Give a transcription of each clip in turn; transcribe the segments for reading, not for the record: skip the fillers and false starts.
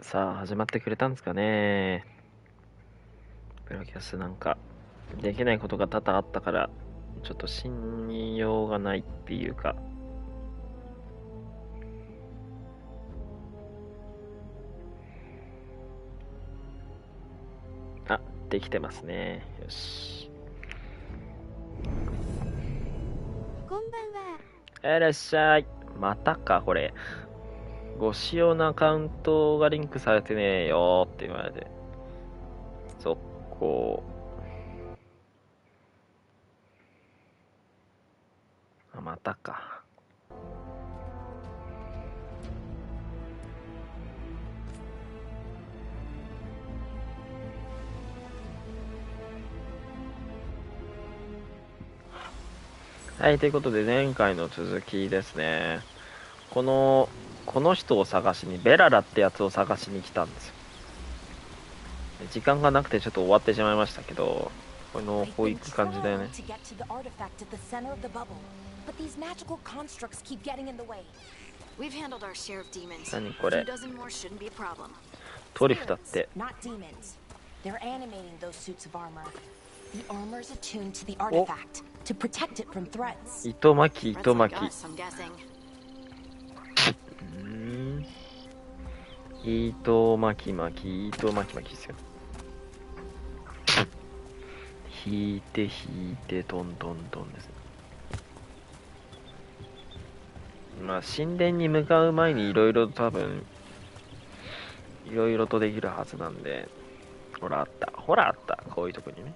さあ始まってくれたんですかね。プロキャスなんかできないことが多々あったからちょっと信用がないっていうか、あ、できてますね。よし、こんばんは。いらっしゃい。またかこれ、ご使用のアカウントがリンクされてねえよって言われて続行。あ、またか。はい、ということで前回の続きですね。この人を探しに、ベララってやつを探しに来たんですよ。時間がなくてちょっと終わってしまいましたけど、こういく感じだよね。何これ、トリュフだって。お、糸巻き糸巻き、糸巻き巻き、糸巻き巻きですよ。引いて引いてトントントンですね。まあ神殿に向かう前にいろいろ多分いろいろとできるはずなんで、ほらあった、ほらあった、こういうとこにね、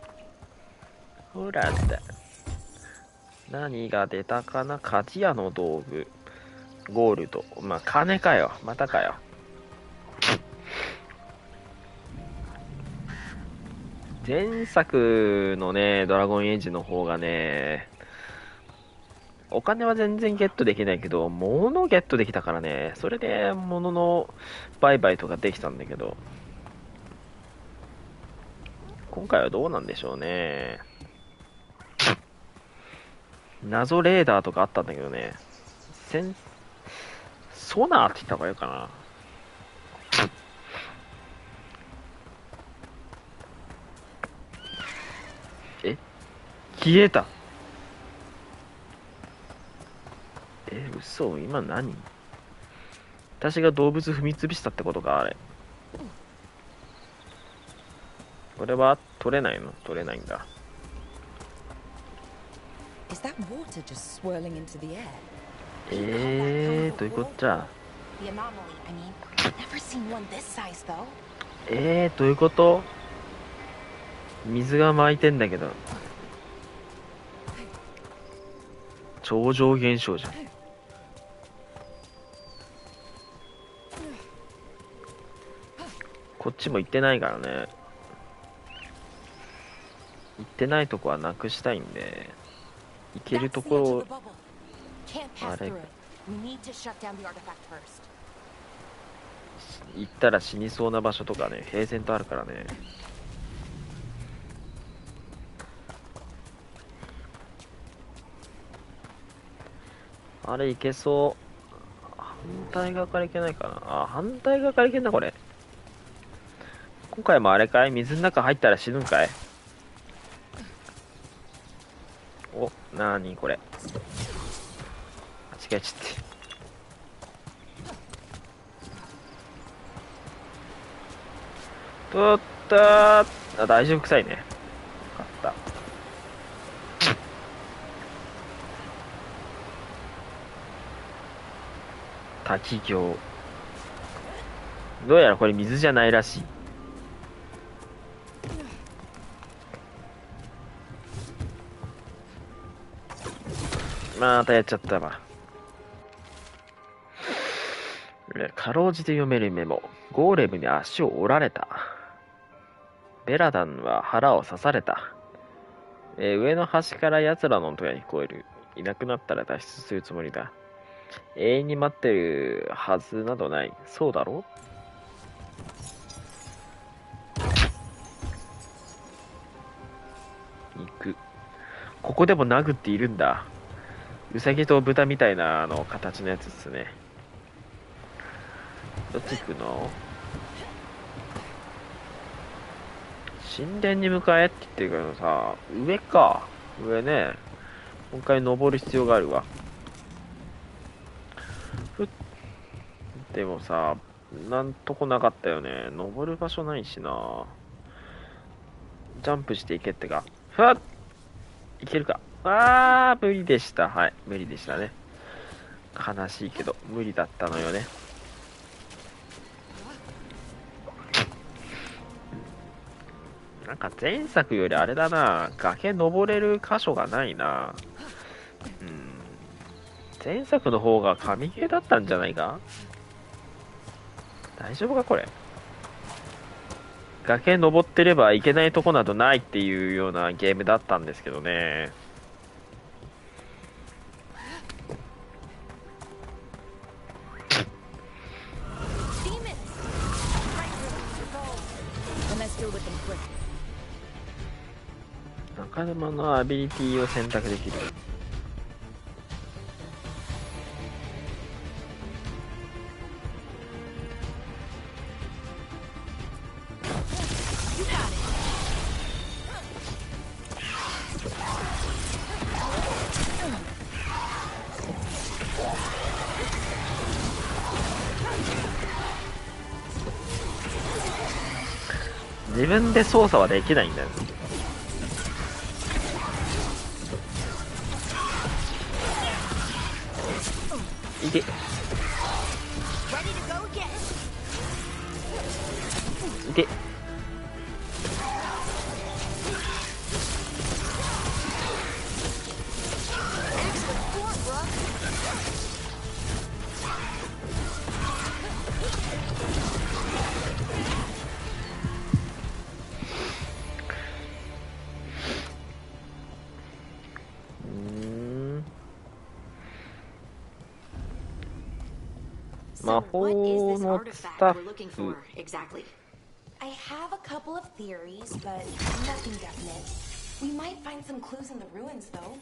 ほらあった。何が出たかな。鍛冶屋の道具、ゴールド、まあ金かよ、またかよ。前作のね、ドラゴンエイジの方がね、お金は全然ゲットできないけど、物をゲットできたからね、それで物の売買とかできたんだけど、今回はどうなんでしょうね。謎レーダーとかあったんだけどね、ソナーって言った方がいいかな。え、消えた。嘘、今何？私が動物踏みつぶしたってことか、あれ。これは取れないの？取れないんだ。どういうこっちゃ。どういうこと？水が巻いてんだけど。超常現象じゃん。こっちも行ってないからね。行ってないとこはなくしたいんで、行けるところを、あれ、行ったら死にそうな場所とかね、平然とあるからね。あれ行けそう。反対側から行けないかな。あ、反対側から行けんな、これ。今回もあれかい？水の中入ったら死ぬんかい？お、なにこれ。間違えちゃって。とったー。あ、大丈夫臭いね。よかった。滝行。どうやらこれ水じゃないらしい。またやっちゃったわ。かろうじて読めるメモ。ゴーレムに足を折られた。ベラダンは腹を刺された。上の端から奴らの音が聞こえる。いなくなったら脱出するつもりだ。永遠に待ってるはずなどない。そうだろ？肉。ここでもナグっているんだ。ウサギと豚みたいな形のやつですね。どっち行くの？神殿に向かえって言ってるけどさ、上か。上ね。もう一回登る必要があるわ。でもさ、なんとこなかったよね。登る場所ないしな。ジャンプしていけってか。ふわっいけるか。無理でした。はい、無理でしたね。悲しいけど、無理だったのよね。なんか前作よりあれだな。崖登れる箇所がないな。前作の方が神ゲーだったんじゃないか。大丈夫かこれ。崖登ってればいけないとこなどないっていうようなゲームだったんですけどね。中沼のアビリティを選択できる。自分で操作はできないんだよ。いけ。いけ。魔法のスタッフ。I have a couple of theories, but nothing definite. We might find some clues in the ruins, though.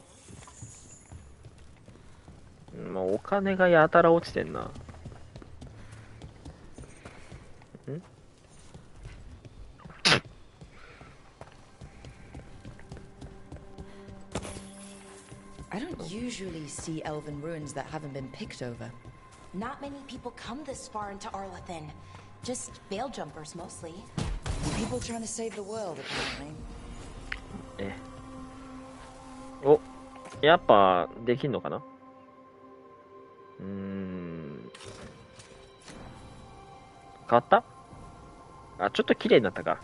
もうお金がやたら落ちてんな。んI don't usually see elven ruins that haven't been picked over. Not many people come this far into Arlathan. Just veil jumpers, mostly. People trying to save the world, apparently. お、やっぱできんのかな。変わった？あ、ちょっと綺麗になったか。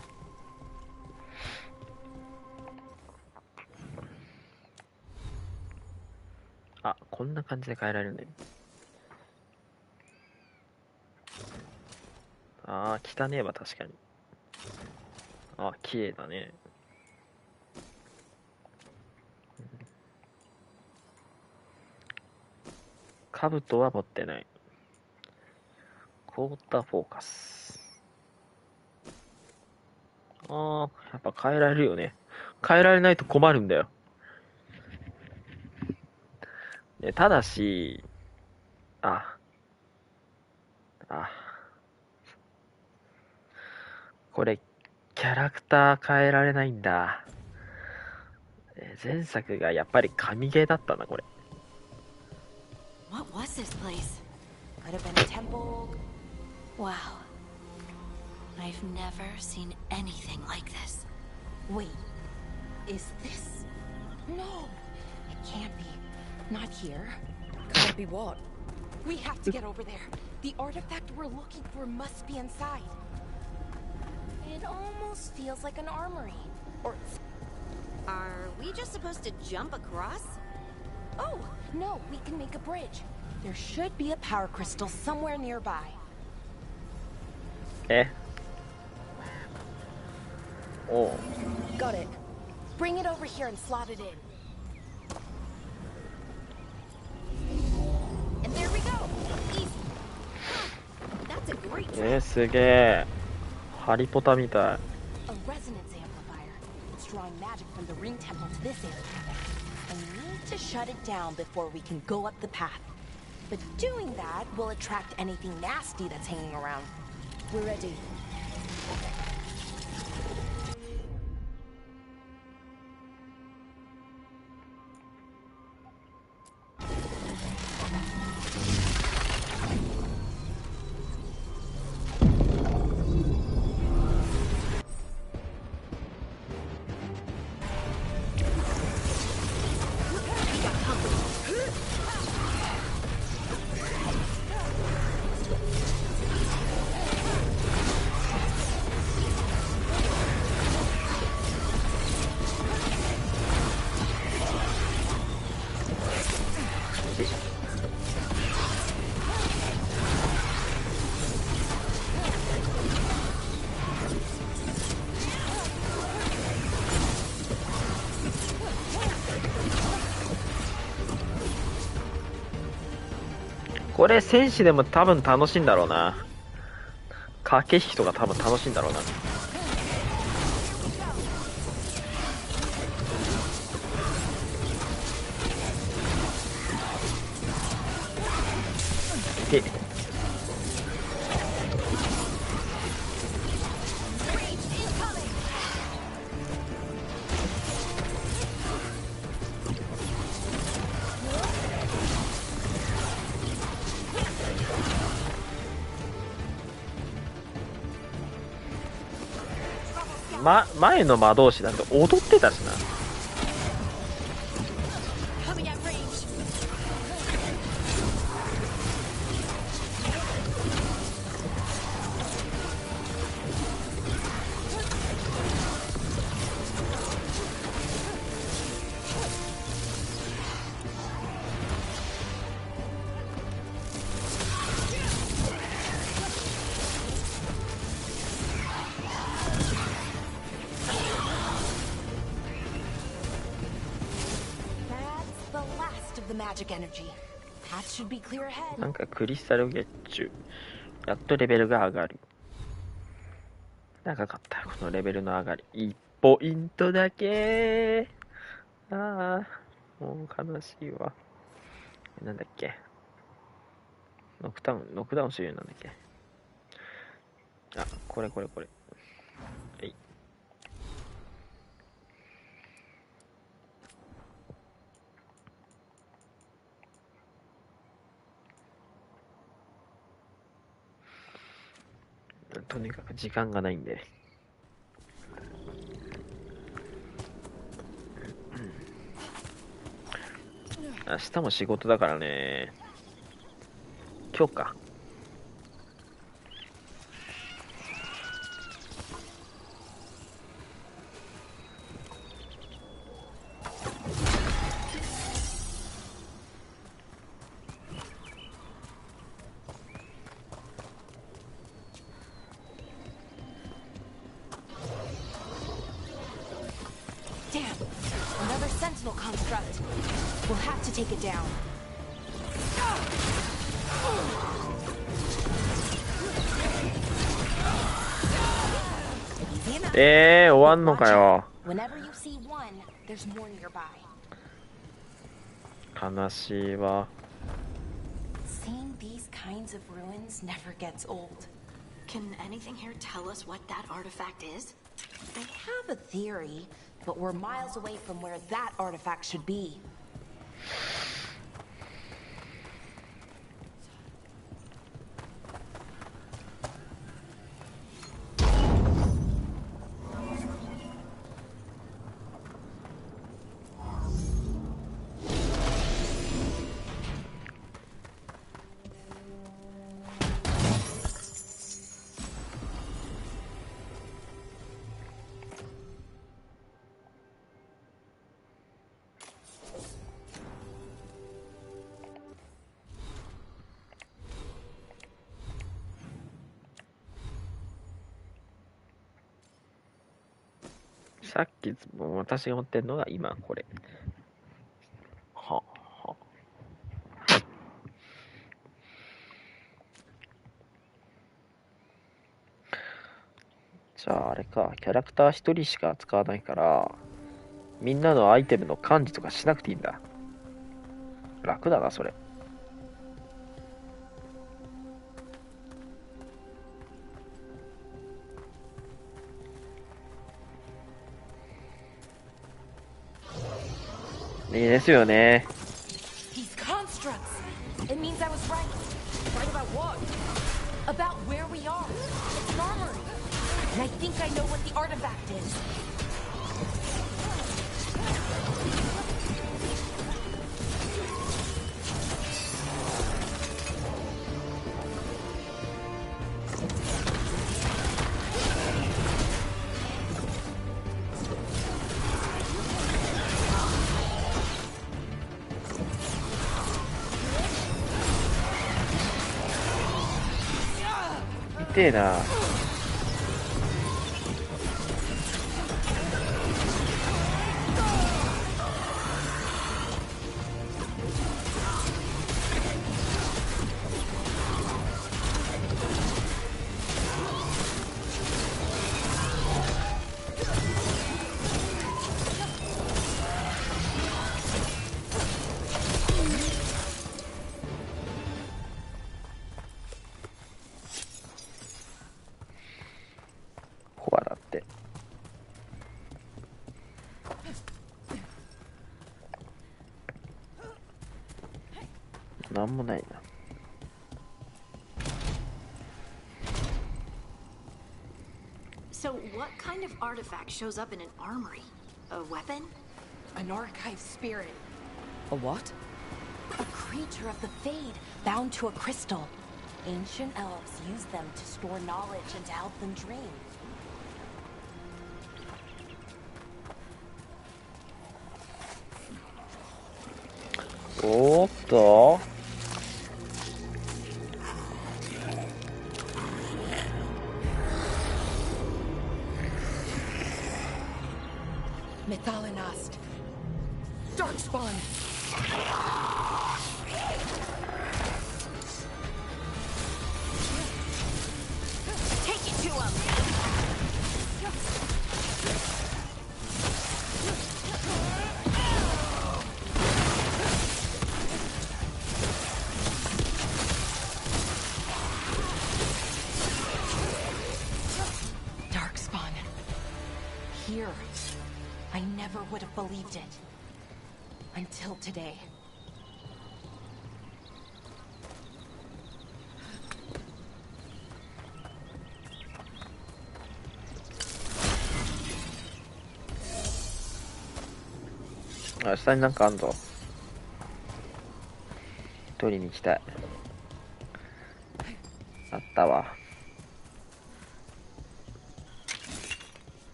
あ、こんな感じで変えられるね。あー、汚ねえわ、確かに。あ、綺麗だね。兜は持ってない。クォーターフォーカス。やっぱ変えられるよね。変えられないと困るんだよ。ただし、これ、キャラクター変えられないんだ。前作がやっぱり神ゲーだったな、これ。What was this place? Could have been a temple. Wow. I've never seen anything like this. Wait, is this? No, it can't be. Not here. Can't be what? We have to get over there. The artifact we're looking for must be inside. It almost feels like an armory. Or... Are we just supposed to jump across? Oh, no, we can make a bridge. There should be a power crystal somewhere nearby. Oh. Got it. Bring it over here and slot it in. And there we go. Easy. That's a great trick. すげえ。ハリポタみたい。A resonance amplifier. It's drawing magic from the ring temple to this area. I need to shut it down before we can go up the path. But doing that will attract anything nasty that's hanging around. We're ready. これ戦士でも多分楽しいんだろうな。駆け引きとか多分楽しいんだろうな。で前の魔導士なんて踊ってたしな。なんかクリスタル月中、やっとレベルが上がる。長かったこのレベルの上がり。1ポイントだけ。ああ、もう悲しいわ。なんだっけ、ノックダウンするようなんだっけ。あ、これ。はい。とにかく時間がないんで。明日も仕事だからね。今日か。終わんのかよ。悲しいわ。Seeing these kinds of ruins never gets old. Can anything here tell us what that artifact is? I have a theory, but we're miles away from where that artifact should be.さっき私が持ってるのが今これ。じゃああれか、キャラクター一人しか使わないからみんなのアイテムの管理とかしなくていいんだ。楽だなそれ。いいですよね。These constructs. It means I was right. Right about what? About where we are. It's an armory. And I think I know what the artifact is.痛えな。なんもないな。So what kind of artifact shows up in an armory? A weapon? An archive spirit. A what? A creature of the Fade, bound to a crystal. Ancient elves use them to store knowledge and to help them dream. Oh, to. Methalinast. Darkspawn. Take it to him! Darkspawn. Here. I never would have believed it. Until today. Ah, 下になんかあんぞ。取りに行きたい。あったわ。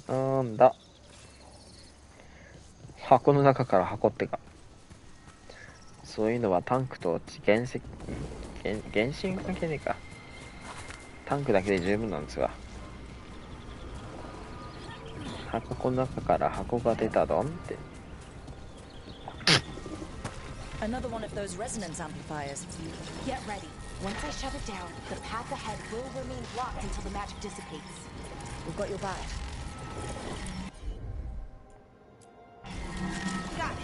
なんだ。箱の中から箱ってか。そういうのはタンクと原神関係ねえか。タンクだけで十分なんですわ。箱の中から箱が出たどんって。Another one of those resonance amplifiers. Get ready. Once I shut it down, the path ahead will remain blocked until the magic dissipates. We've got your back. Got it.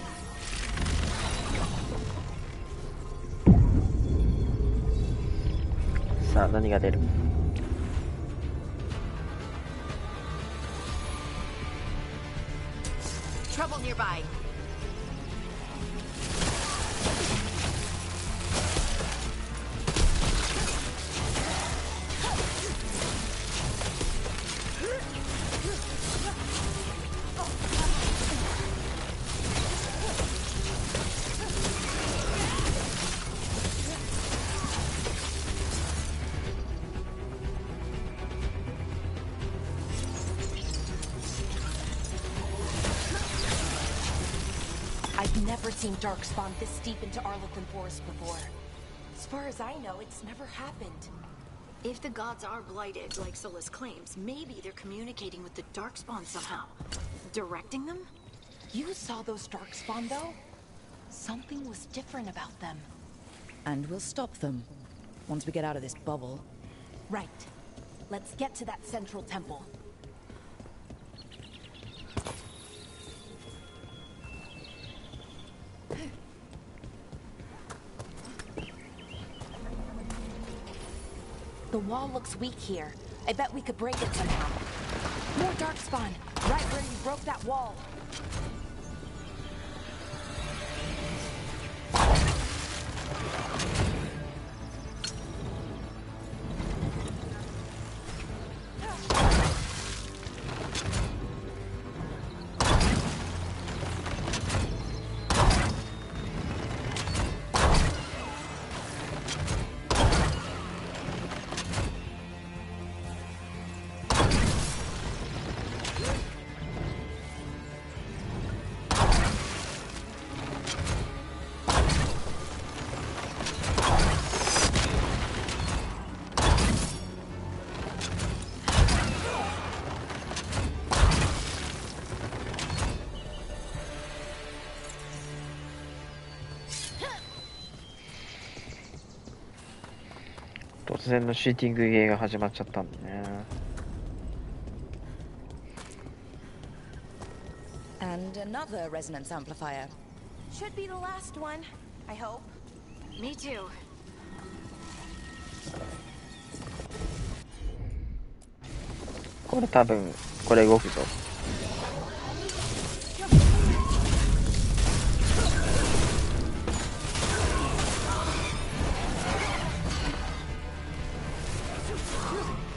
Sa, 何が出る? Trouble nearby. I've never seen Darkspawn this deep into Arlothan Forest before. As far as I know, it's never happened. If the gods are blighted, like Solus claims, maybe they're communicating with the Darkspawn somehow. Directing them? You saw those Darkspawn, though? Something was different about them. And we'll stop them. Once we get out of this bubble. Right. Let's get to that central temple. The wall looks weak here. I bet we could break it somehow. More Darkspawn, right where you broke that wall.突然のシューティングゲーが始まっちゃったんだね。And another resonance amplifier. Should be the last one, I hope. Me too. これ多分これ動くぞ。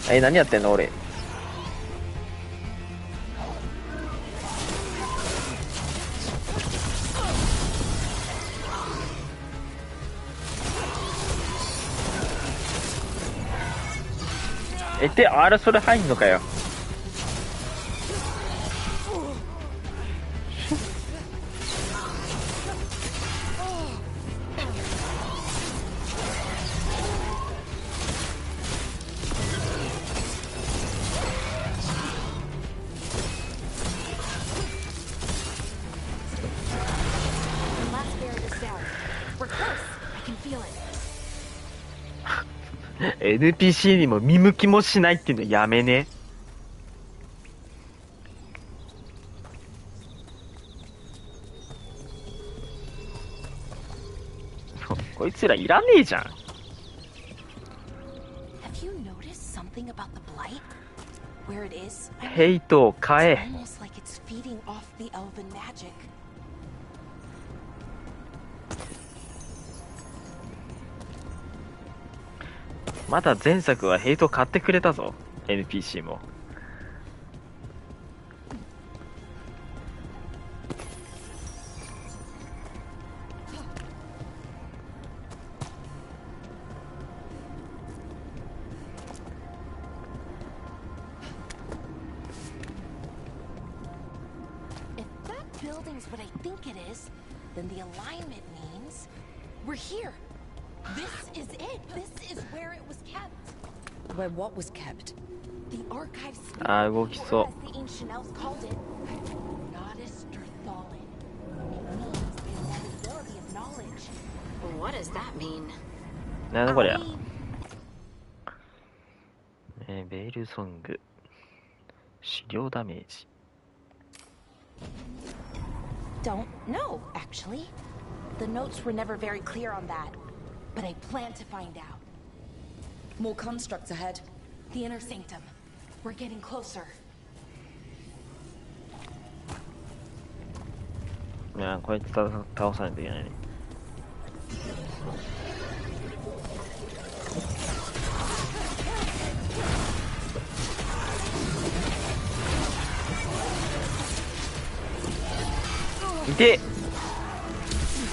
何やってんの俺。あれそれ入んのかよ。NPC にも見向きもしないっていうのやめね。こいつらいらねえじゃん。ヘイトを変え。まだ前作はヘイト買ってくれたぞ NPC も。Where what was kept? The archives. 動きそう。The ancient elves called it. Goddess Drthalin. It means the inevitability of knowledge. What does that mean? なんだこりゃ。ベールソング。資料ダメージ。Don't know, actually. The notes were never very clear on that. But I plan to find out. More constructs ahead. The inner sanctum. We're getting closer. こいつ倒さないといけないね。いて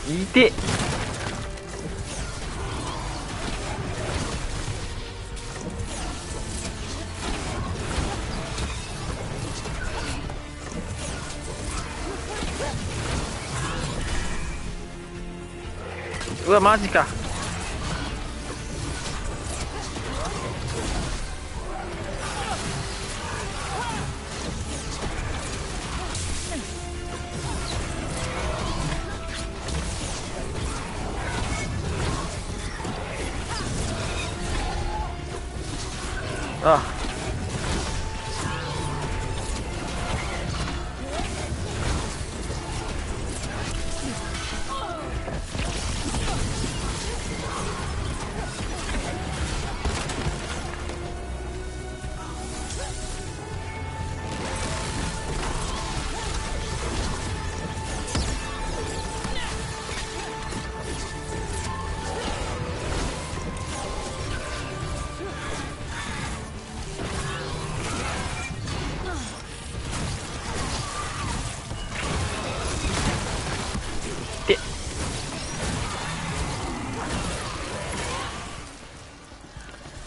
いて。うわマジか。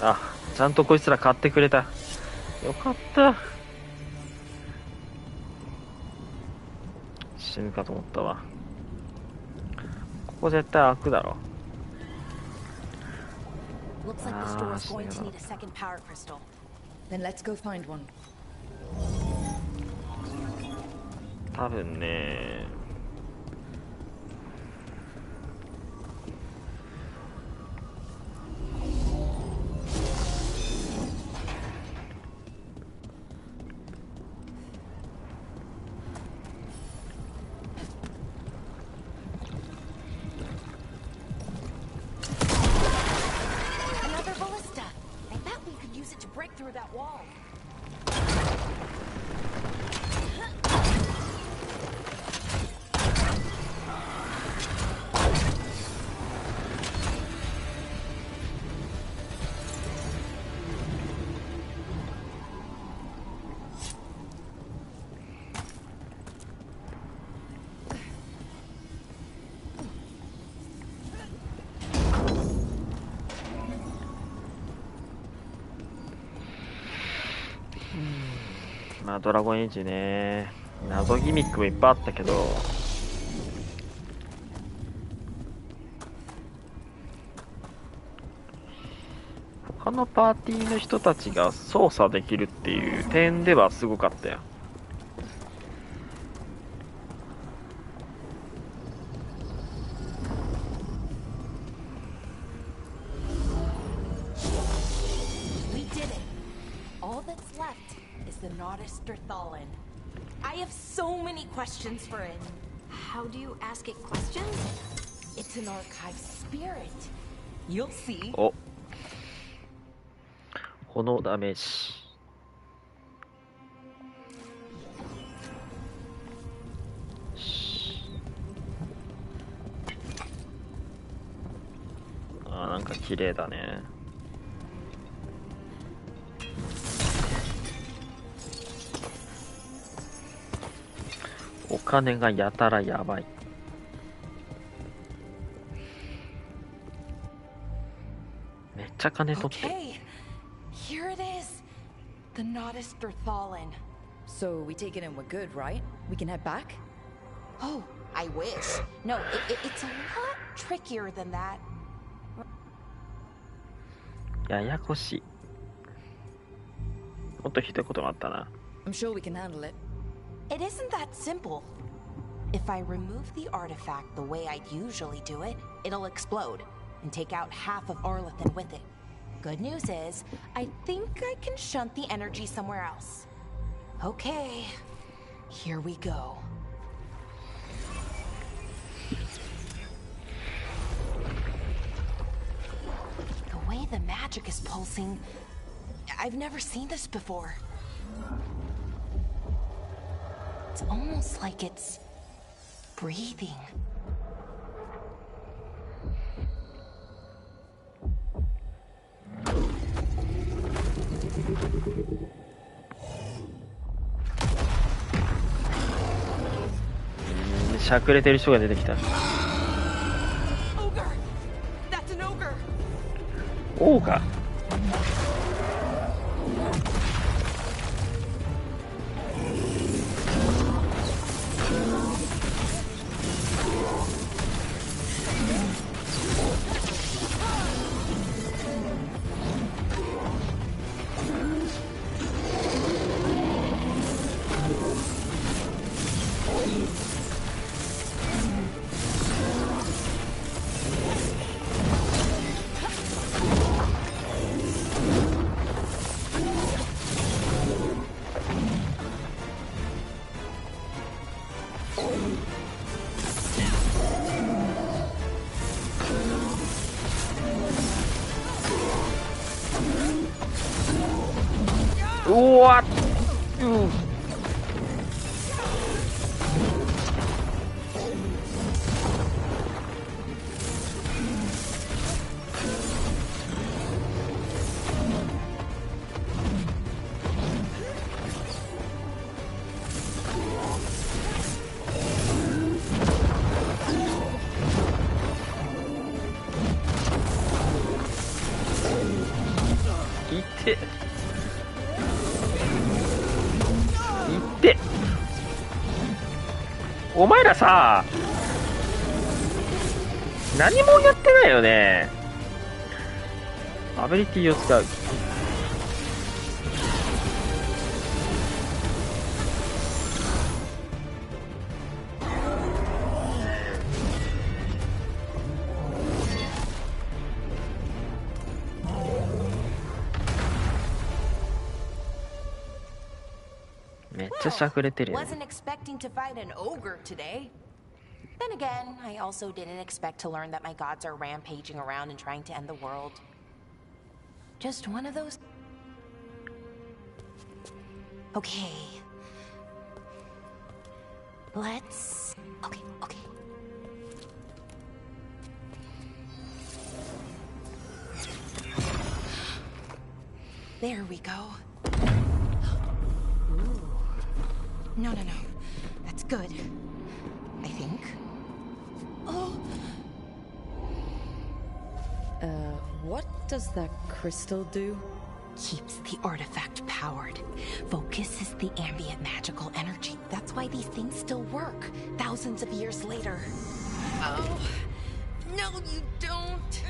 あちゃんとこいつら買ってくれた。よかった。死ぬかと思ったわ。ここ絶対開くだろ。Looks like the store is going to need a second power crystal. Then let's go find one. 多分ね。Through that wall. いまあドラゴンエイジね、謎ギミックもいっぱいあったけど、他のパーティーの人たちが操作できるっていう点ではすごかったよ。I have so many questions for it. How do you ask it questions? It's an archive spirit. You'll see. お、炎ダメージ。あー、なんか綺麗だね。お金がやたらやばい。めっちゃ金取ってる。Okay, here it is. The Nodus Fallen. So we take it and we're good, right? We can head back? Oh, I wish. No, it's a lot trickier than that. ややこしい。もっとひどいことがあったな。I'm sure we can handle it. It isn't that simple. If I remove the artifact the way I'd usually do it, it'll explode and take out half of Arlethan with it. Good news is, I think I can shunt the energy somewhere else. Okay, here we go. The way the magic is pulsing, I've never seen this before. It's almost like it's breathing. Mm, しゃくれてる人が出てきた。Ogre! That's an ogre! オーガ。うわっ、うん。いってお前らさ、何もやってないよね。アビリティを使う。めっちゃしゃくれてるよね。 Wasn't expecting to fight an ogre today. Then again, I also didn't expect to learn that my gods are rampaging around and trying to end the world. Just one of those. Okay. Let's. Okay. There we go. No. That's good. I think. Oh. What does that crystal do? keeps the artifact powered, focuses the ambient magical energy. That's why these things still work, thousands of years later. Oh, no you don't.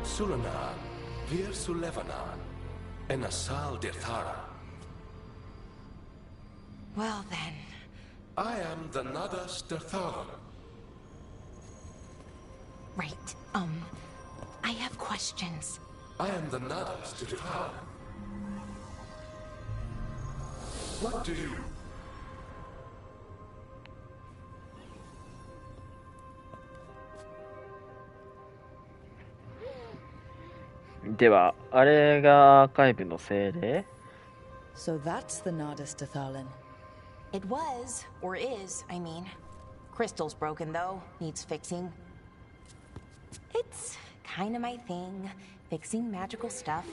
Sulanan, Vir Sulevanan, and Asal Dithara. Well then. I am the Nadas Ditharan. Right, I have questions. I am the Nadas Ditharan. What do you...では、あれがアーカイブの精霊？ So that's the Nardis Dathalan. It was, or is, I mean. Crystal's broken though, needs fixing. It's kinda my thing, fixing magical stuff.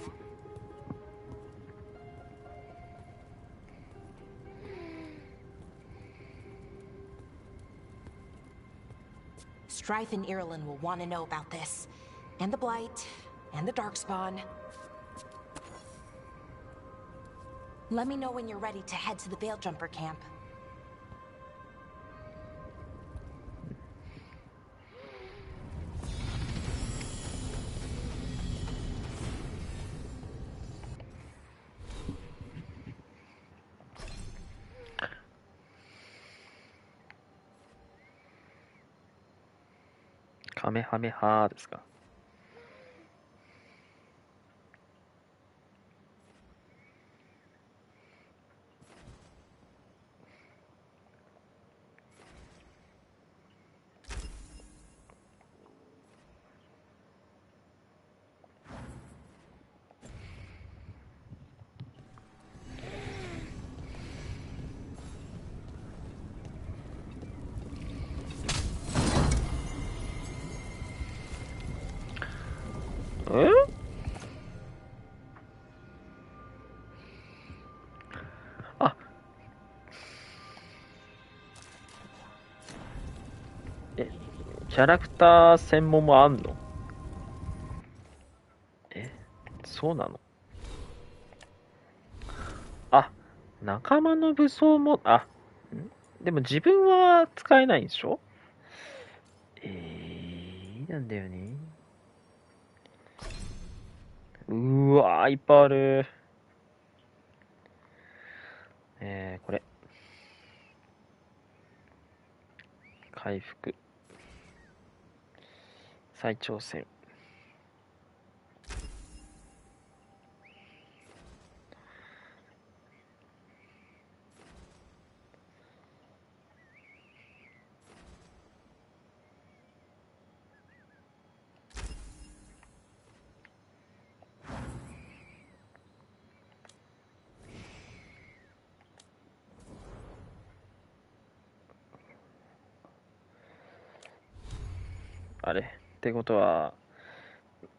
Strife and Irulan will want to know about this. And the Blight, and the Darkspawn. Let me know when you're ready to head to the Veil Jumper camp. Kamehameha ですか。あ、キャラクター専門もあんの？そうなの？あ、仲間の武装も、でも自分は使えないんでしょ？なんだよね。うわー、いっぱいある。これ。回復。再挑戦。あれってことは、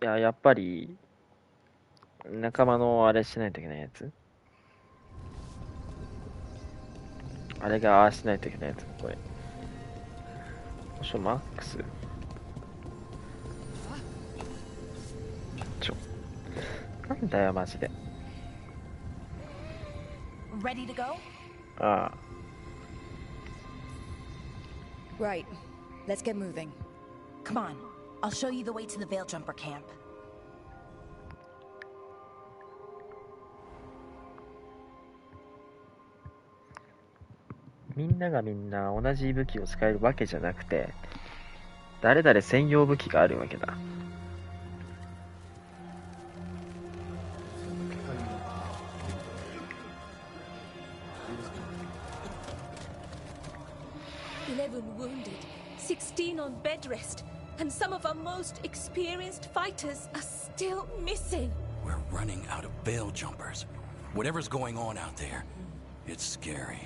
やっぱり、仲間のあれしないといけないやつ？あれがああしないといけないやつ、これ。マックス。なんだよ、マジで。Ready to go? ああ。Right. Let's get moving. Come on, I'll show you the way to the Veil Jumper camp. みんながみんな同じ武器を使えるわけじゃなくて、誰々専用武器があるわけだ。11 wounded, 16 on bed rest, and some of our most experienced fighters are still missing. We're running out of Veil Jumpers. Whatever's going on out there, it's scary.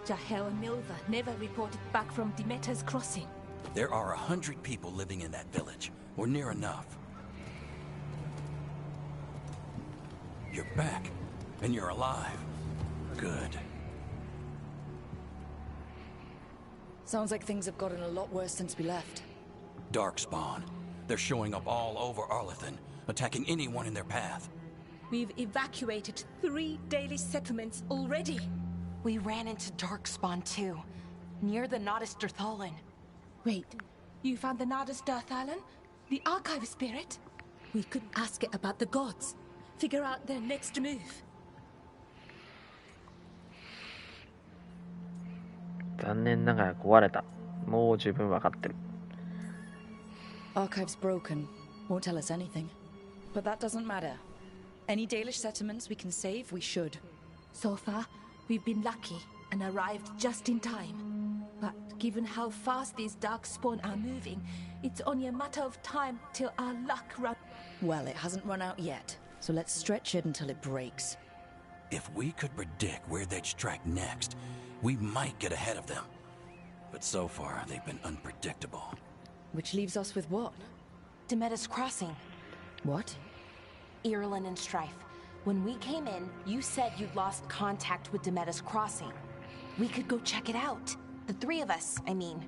Jahel and Milva never reported back from Demeter's crossing. There are 100 people living in that village, or near enough. You're back, and you're alive. Good. Sounds like things have gotten a lot worse since we left. Darkspawn. They're showing up all over Arlethan, attacking anyone in their path. We've evacuated 3 Dalish settlements already. We ran into Darkspawn too, near the Nodus Dirthalan. Wait, you found the Nodus Dirthalan? The archive spirit? We could ask it about the gods. Figure out their next move. 残念ながら壊れた。もう十分わかってる。Archive's broken. Won't tell us anything. But that doesn't matter. Any Dalish settlements we can save, we should. So far, we've been lucky and arrived just in time. But given how fast these Darkspawn are moving, it's only a matter of time till our luck runs. Well, it hasn't run out yet, so let's stretch it until it breaks. If we could predict where they'd strike next, we might get ahead of them. But so far, they've been unpredictable. Which leaves us with what? Demeter's crossing. What? Irulan and Strife. When we came in, you said you'd lost contact with Demeter's crossing. We could go check it out. The 3 of us, I mean.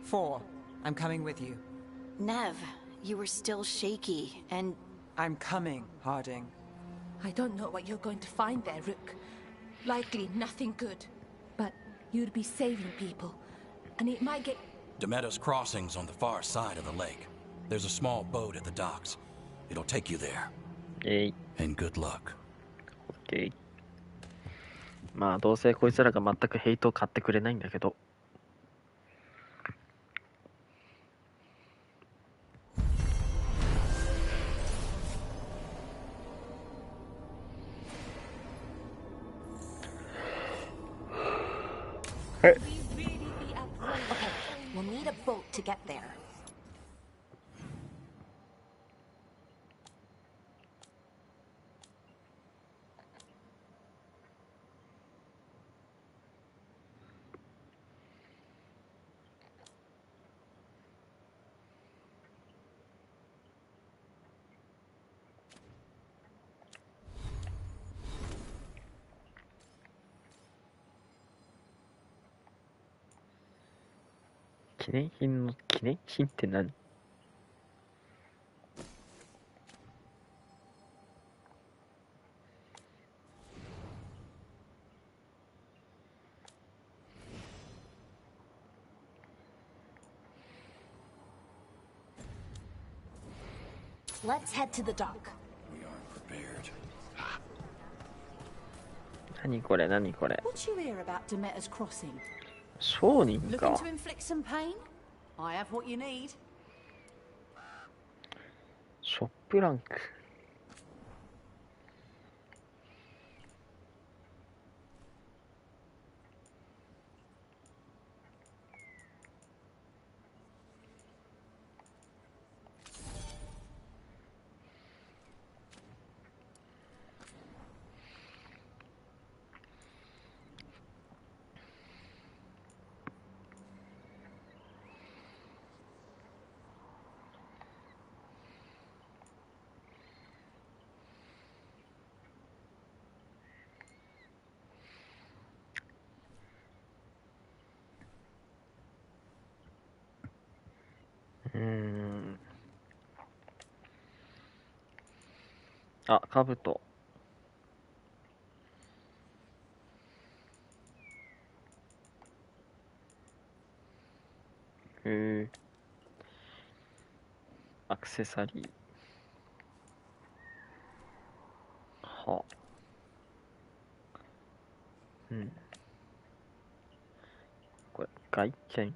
4. I'm coming with you. Nev, you were still shaky, and... I'm coming, Harding. I don't know what you're going to find there, Rook. Likely nothing good. But you'd be saving people. And it might get... Demeter's crossing's on the far side of the lake. There's a small boat at the docks. It'll take you there. えい。 And good luck. オッケー。まあどうせこいつらが全くヘイトを買ってくれないんだけど。Okay, we'll need a boat to get there.記念品って何？Let's head to the dock. We aren't prepared. 何これ何これ。 What you hear about Demeter's crossing? 商人 Looking か。 to inflict some pain? I have what you need. ショップランク。あ、カブト。アクセサリー。はあ。これ、外見。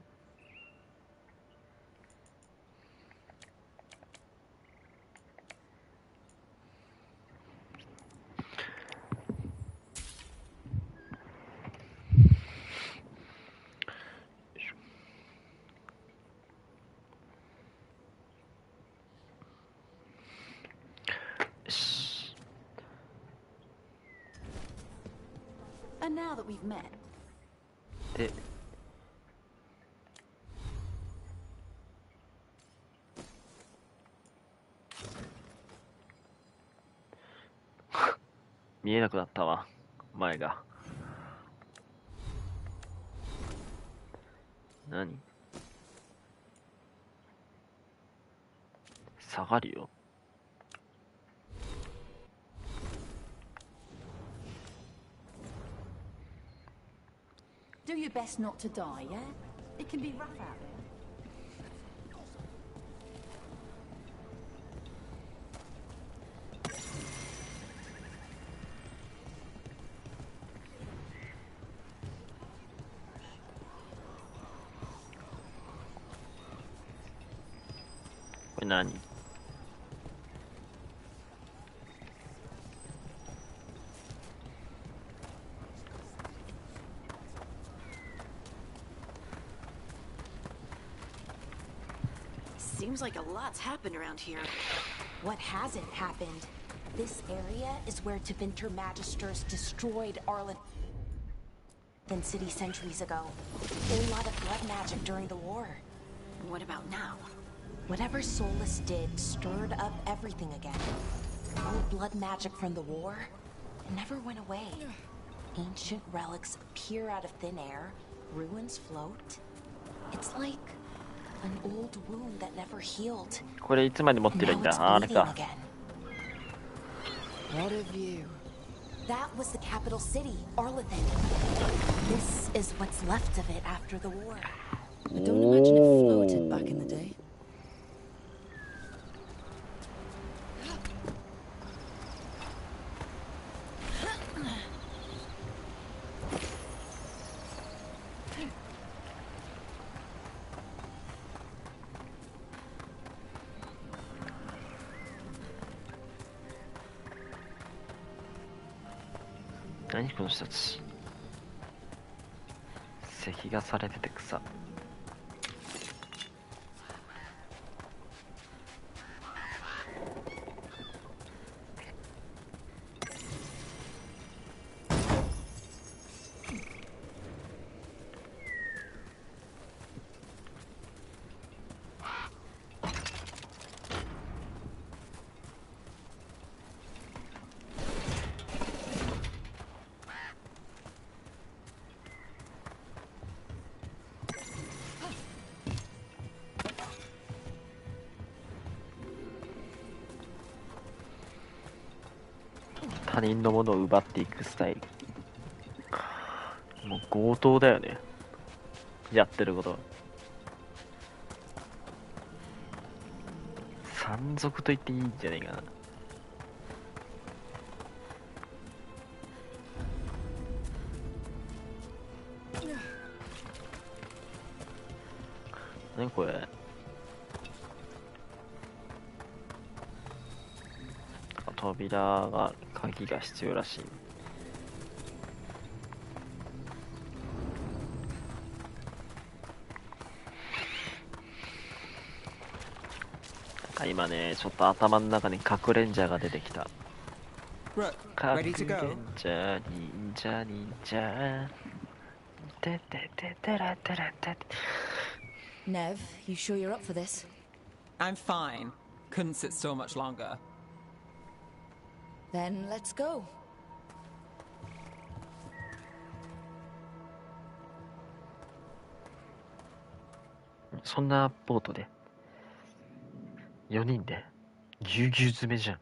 And now that we've met, で見えなくなったわ、前が。何？下がるよ。Do your best not to die, yeah? It can be rough out there.これ何？Seems like a lot's happened around here. What hasn't happened? This area is where Tevinter Magisters destroyed Arlen City centuries ago. A whole lot of blood magic during the war. What about now? Whatever Solus did stirred up everything again. All blood magic from the war, it never went away. Ancient relics appear out of thin air, ruins float. It's like an old wound that never healed. これいつまで持ってるんだ？あれか。 What a view. That was the capital city, Arlethan. This is what's left of it after the war. I don't imagine it floated back in the day. What? 何この人たち。石がされてて草。他人のものを奪っていくスタイル。もう強盗だよね、やってること。山賊と言っていいんじゃないかな。何これ。扉が鍵が必要らしい。なんか今ね、ちょっと頭の中に隠れんじゃが出てきた。隠れんじゃ忍者忍者。ててててらてらて。Nev, you sure you're up for this? I'm fine. Couldn't sit still much longer. Then let's go. そんなボートで4人でぎゅうぎゅう詰めじゃん。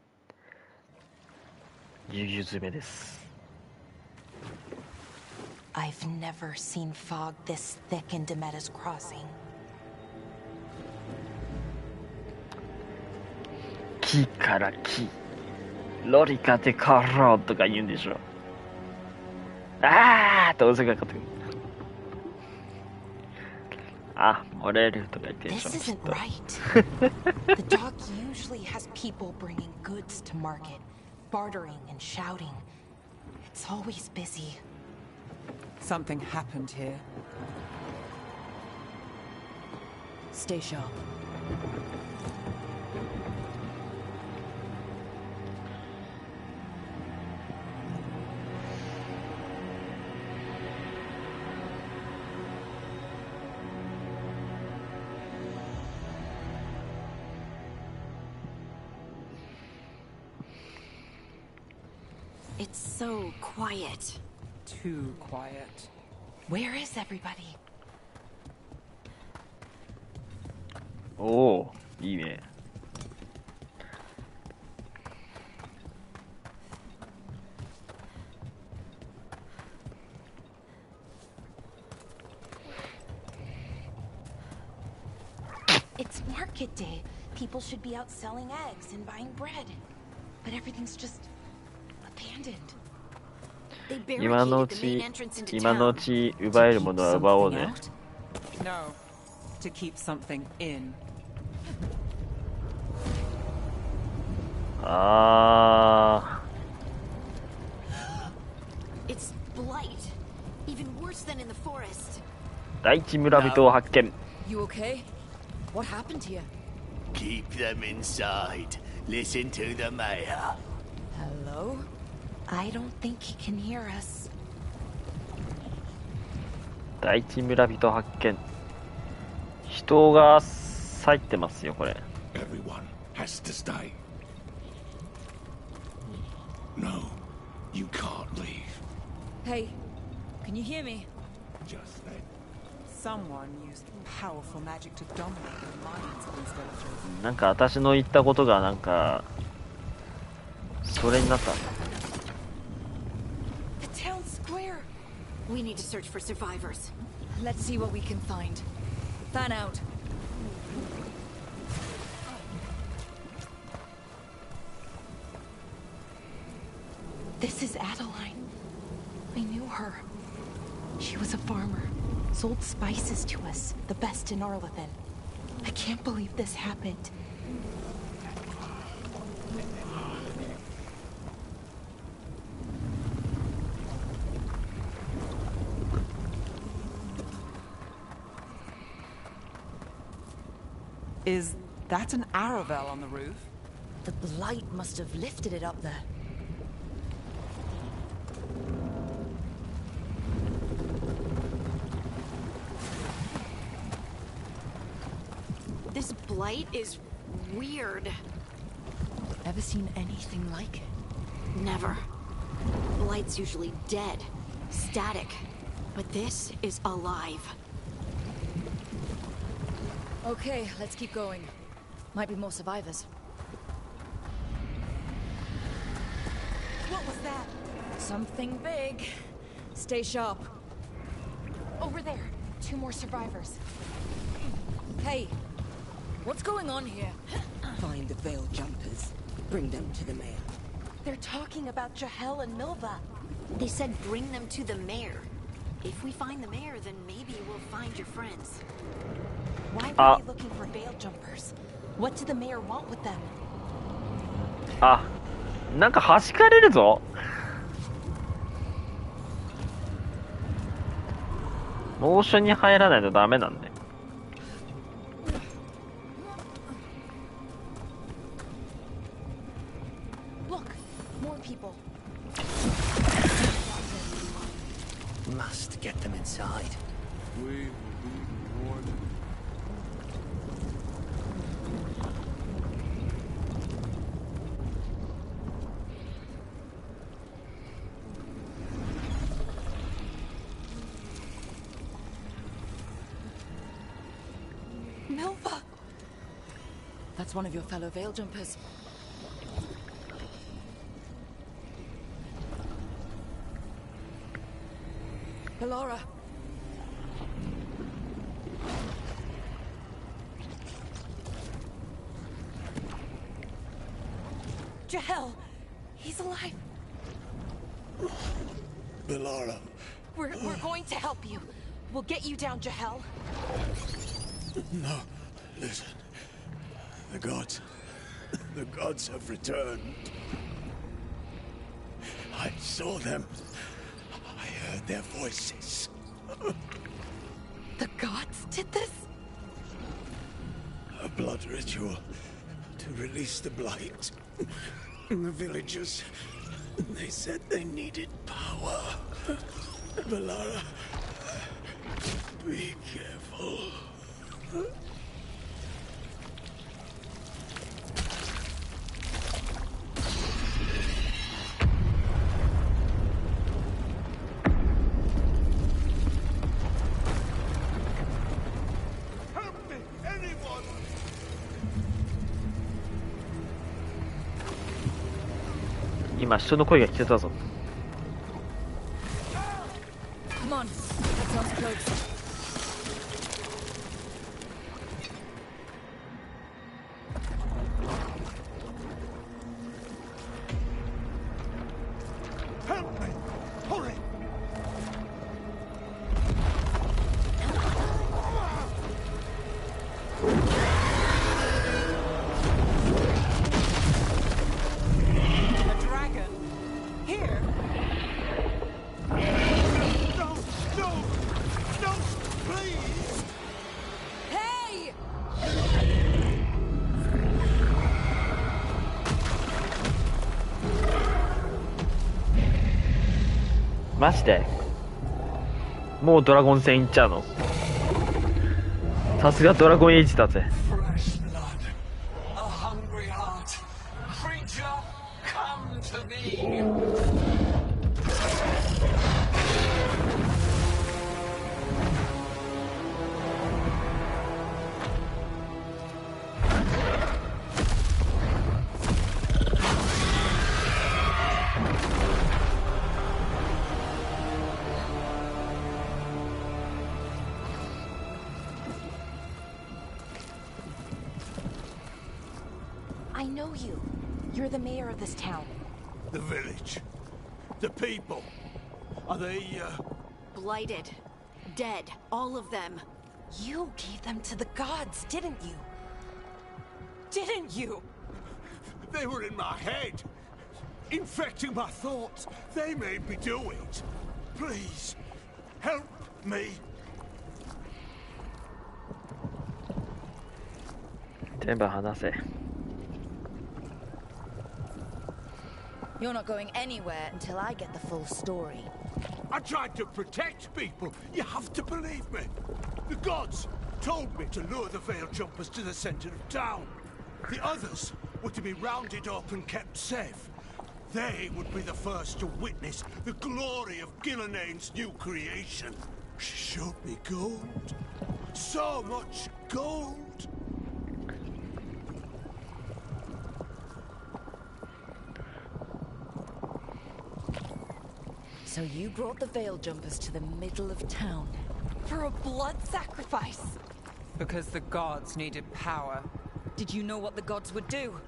ぎゅうぎゅう詰めです。 I've never seen fog this thick in Demetta's Crossing. 木から木。ロリカでカローとか言うんでしょ。あーって音がかかってくる。あ、漏れるとか言ってるでしょ。 This isn't right. The dock usually has people bringing goods to market, bartering and shouting. It's always busy. Something happened here. Stay sharp. It's so quiet. Too quiet. Where is everybody? おお、いいね。It's market day. People should be out selling eggs and buying bread. But everything's just abandoned. They 今の barricaded う the main ち entrance into 今のう town. ち奪えるものは奪おう Something ね。 out? No. To keep something in. あ It's blight. Even worse than in the forest. ー、第一村人を発見。 You okay? What happened here? Keep them inside. Listen to the mayor. Hello? I don't think he can hear us. 第一村人発見。人が入ってますよ、これ。 Everyone has to stay. No, you can't leave. Hey, can you hear me? Just then. Someone used powerful magic to dominate the minds of these villagers. なんか私の言ったことがなんかそれになった。 The town square. We need to search for survivors. Let's see what we can find. Fan out. This is Adeline. I knew her. She was a farmer. Sold spices to us, the best in Arlithin. I can't believe this happened. Is that an Aravel on the roof? The blight must have lifted it up there. This blight is weird. Ever seen anything like it? Never. Blight's usually dead, static. But this is alive. Okay, let's keep going. Might be more survivors. What was that? Something big. Stay sharp. Over there. 2 more survivors. Hey, what's going on here? Find the veil jumpers. Bring them to the mayor. They're talking about Jahel and Milva. They said bring them to the mayor. If we find the mayor, then maybe we'll find your friends. Why were they looking for veil jumpers? What did the mayor want with them? あ、なんか弾かれるぞ。モーションに入らないとダメなんで。 Look, more people. Must get them inside. We will be rewarded. Milva! That's one of your fellow veil jumpers. Belora. Jahel! He's alive. Bellara. We're going to help you. We'll get you down, Jahel. No, listen. The gods have returned. I saw them. I heard their voices. The gods did this? A blood ritual to release the blight. The villagers, they said they needed power. Bellara, be careful. 今人の声が聞けたぞ。Come on, that sounds close. Help me! Hurry! A dragon? Here? No! No! No! Please! Hey! マジでもうドラゴン戦行っちゃうの？さすがドラゴンエイジだぜ。 Fresh blood, a hungry heart. Creature, come to me. I know you. You're the mayor of this town. The village. The people. Are they, Blighted. Dead. All of them. You gave them to the gods, didn't you? Didn't you? They were in my head. Infecting my thoughts. They made me do it. Please, help me. 全部話せ。 You're not going anywhere until I get the full story. I tried to protect people. You have to believe me. The gods told me to lure the veil jumpers to the center of town. The others were to be rounded up and kept safe. They would be the first to witness the glory of Gilnenane's new creation. She showed me gold. So much gold. So you brought the veil jumpers to the middle of town. For a blood sacrifice. Because the gods needed power. Did you know what the gods would do?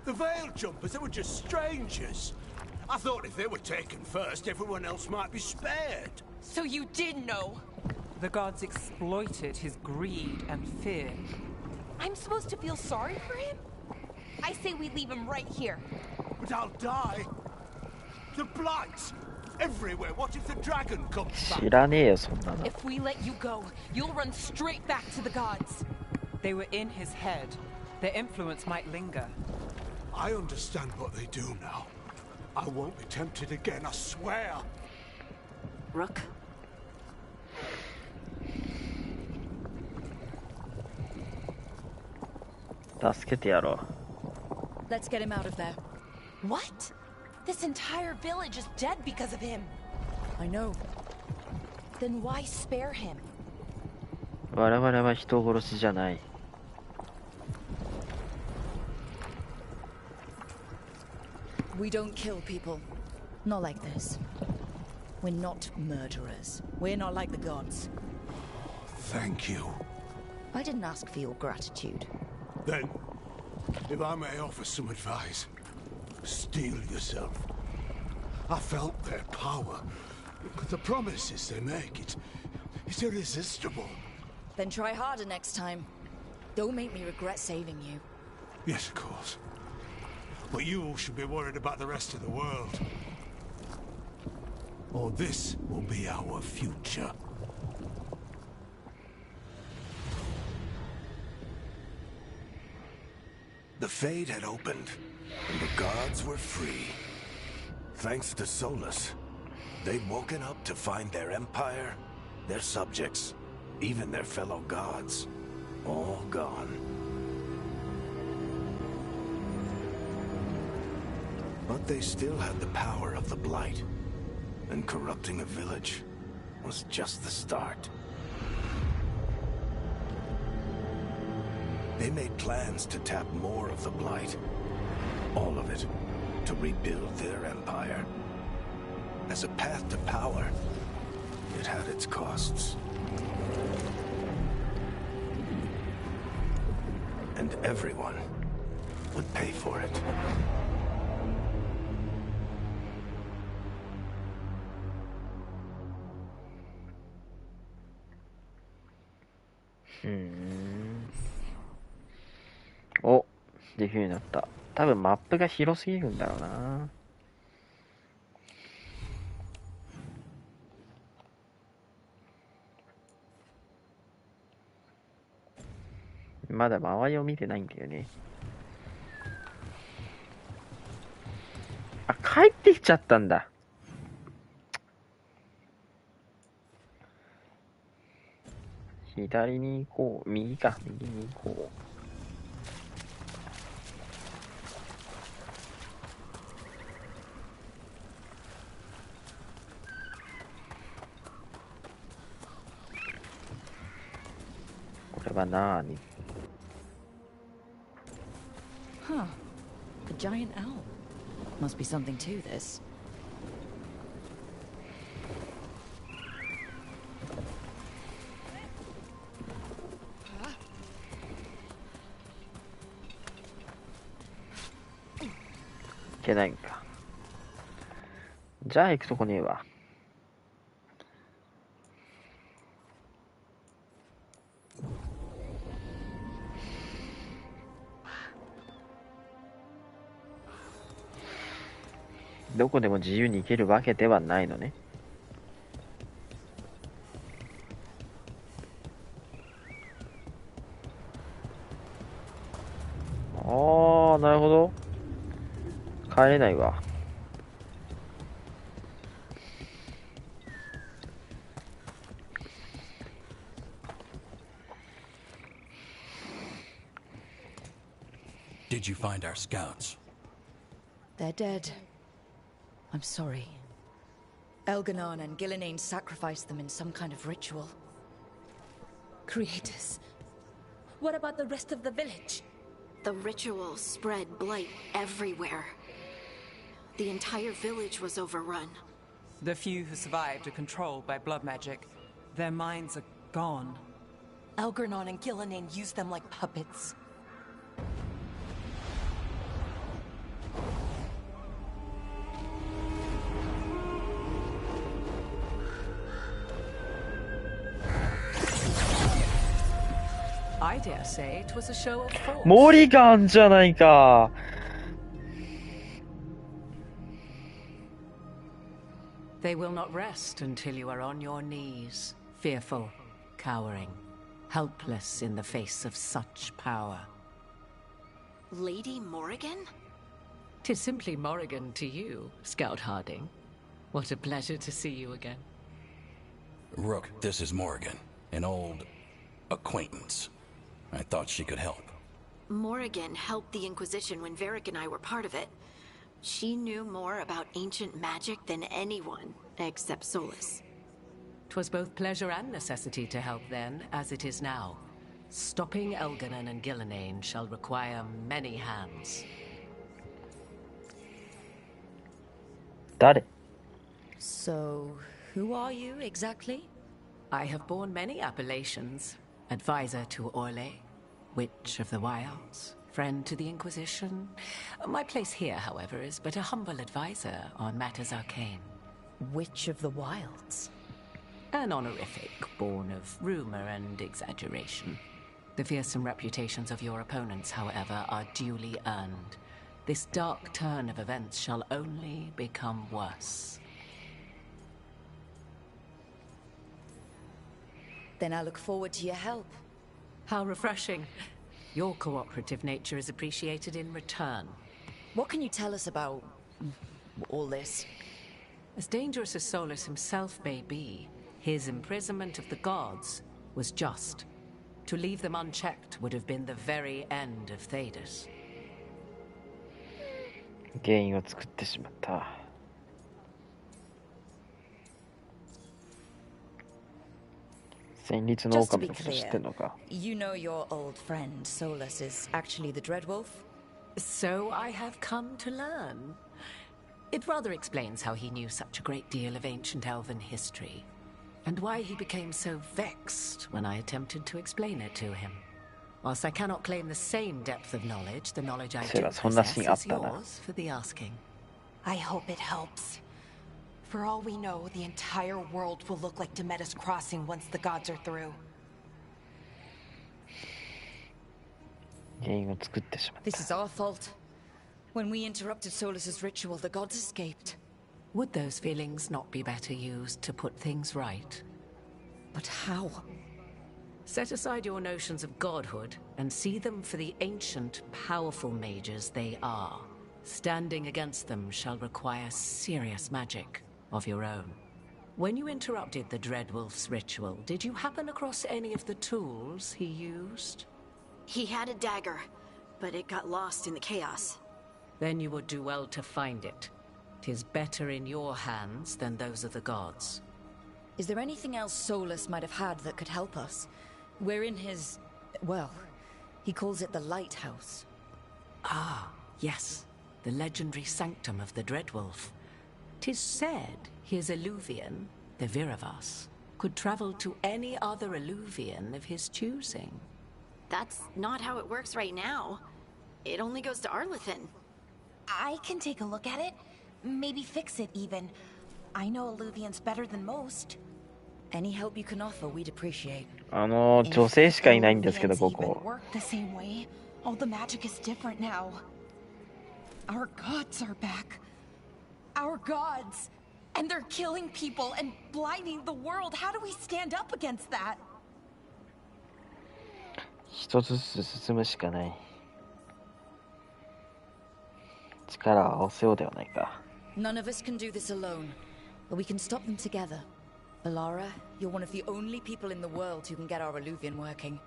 The veil jumpers, they were just strangers. I thought if they were taken first, everyone else might be spared. So you did know. The gods exploited his greed and fear. I'm supposed to feel sorry for him? I say we leave him right here. But I'll die. The blight. Everywhere. What if the dragon comes back? 知らねえよそんなの。 If we let you go, you'll run straight back to the gods. They were in his head. Their influence might linger. I understand what they do now. I won't be tempted again, I swear. Rook?助けてやろう。 Let's get him out of there. What? This entire village is dead because of him. I know. Then why spare him? 我々は人殺しじゃない。 We don't kill people. Not like this. We're not murderers. We're not like the gods. Thank you. I didn't ask for your gratitude. Then, if I may offer some advice, steel yourself. I felt their power. The promises they make, it's irresistible. Then try harder next time. Don't make me regret saving you. Yes, of course. But you should be worried about the rest of the world. Or this will be our future. The Fade had opened, and the gods were free. Thanks to Solus, they'd woken up to find their empire, their subjects, even their fellow gods, all gone. But they still had the power of the Blight, and corrupting a village was just the start. They made plans to tap more of the Blight, all of it, to rebuild their empire. As a path to power, it had its costs. And everyone would pay for it. Oh, できるようになった。多分マップが広すぎるんだろうな。まだ周りを見てないんだよね。あ、帰ってきちゃったんだ。左に行こう。右か。右に行こう。これは何？ Huh. A giant owl. Must be something to this.いけないんか。じゃあ行くとこねえわ。どこでも自由に行けるわけではないのね。ああ、なるほど。帰れないわ。Did you find our scouts? They're dead. I'm sorry. Elganon and Gillenane sacrificed them in some kind of ritual. Creators. What about the rest of the village? The ritual spread blight everywhere. The entire village was overrun. The few who survived are controlled by blood magic. Their minds are gone. Elganon and Gillenane used them like puppets. I dare say it was a show of force. モリガンじゃないか。They will not rest until you are on your knees, fearful, cowering, helpless in the face of such power. Lady Morrigan? 'Tis simply Morrigan to you, Scout Harding. What a pleasure to see you again. Rook, this is Morrigan, an old acquaintance. I thought she could help. Morrigan helped the Inquisition when Varric and I were part of it. She knew more about ancient magic than anyone, except Solus. 'Twas both pleasure and necessity to help then, as it is now. Stopping Elganon and Gillenane shall require many hands. 誰? So, who are you exactly? I have borne many appellations. Advisor to Orlais, Witch of the Wilds, friend to the Inquisition. My place here, however, is but a humble advisor on matters arcane. Witch of the Wilds? An honorific born of rumor and exaggeration. The fearsome reputations of your opponents, however, are duly earned. This dark turn of events shall only become worse. Then I look forward to your help. How refreshing. Your cooperative nature is appreciated in return. What can you tell us about all this? As dangerous as Solus himself may be, his imprisonment of the gods was just. To leave them unchecked would have been the very end of Thedas. 原因を作ってしまった。戦慄の狼のこと知ってんのか。 You know your old friend Solus is actually the Dreadwolf? So I have come to learn. It rather explains how he knew such a great deal of ancient elven history, and why he became so vexed when I attempted to explain it to him. Whilst I cannot claim the same depth of knowledge, the knowledge I do possess is yours for the asking. I hope it helps. For all we know, the entire world will look like Demeter's Crossing once the gods are through. This is our fault. When we interrupted Solus's ritual, the gods escaped. Would those feelings not be better used to put things right? But how? Set aside your notions of godhood and see them for the ancient, powerful mages they are. Standing against them shall require serious magic of your own. When you interrupted the Dreadwolf's ritual, did you happen across any of the tools he used? He had a dagger, but it got lost in the chaos. Then you would do well to find it. 'Tis better in your hands than those of the gods. Is there anything else Solus might have had that could help us? We're in his... well, he calls it the Lighthouse. Ah, yes. The legendary sanctum of the Dreadwolf. 'Tis said his Illuvian, the Viravas, could travel to any other Illuvian of his choosing. That's not how it works right now. It only goes to Arlethan. I can take a look at it. Maybe fix it, even. I know Illuvians better than most. Any help you can offer, we'd appreciate. 女性しかいないんですけど、ここ。 Work the same way. All the magic is different now. Our gods are back. Our gods. And they're killing people and blinding the world. How do we stand up against that? 一つずつ進むしかない。力を合わせようではないか。 None of us can do this alone, but we can stop them together. Alara, you're one of the only people in the world who can get our Illuvian working.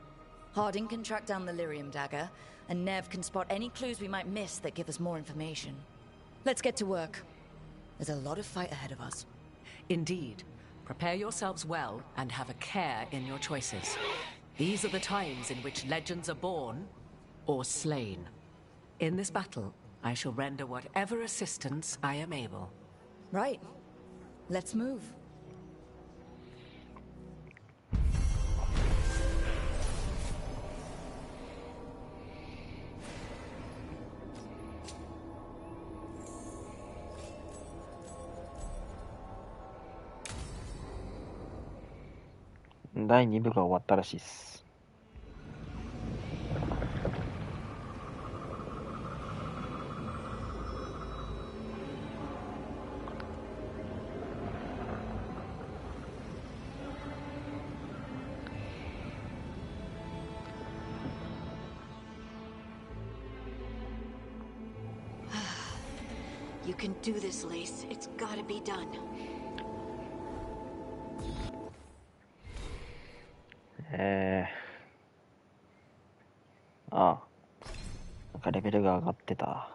Harding can track down the Lyrium dagger, and Nev can spot any clues we might miss that give us more information. Let's get to work. There's a lot of fight ahead of us. Indeed. Prepare yourselves well and have a care in your choices. These are the times in which legends are born or slain. In this battle, I shall render whatever assistance I am able. Right. Let's move.第2部が終わったらしいです。You can do this, Lace. It's gotta be done.なんかレベルが上がってた。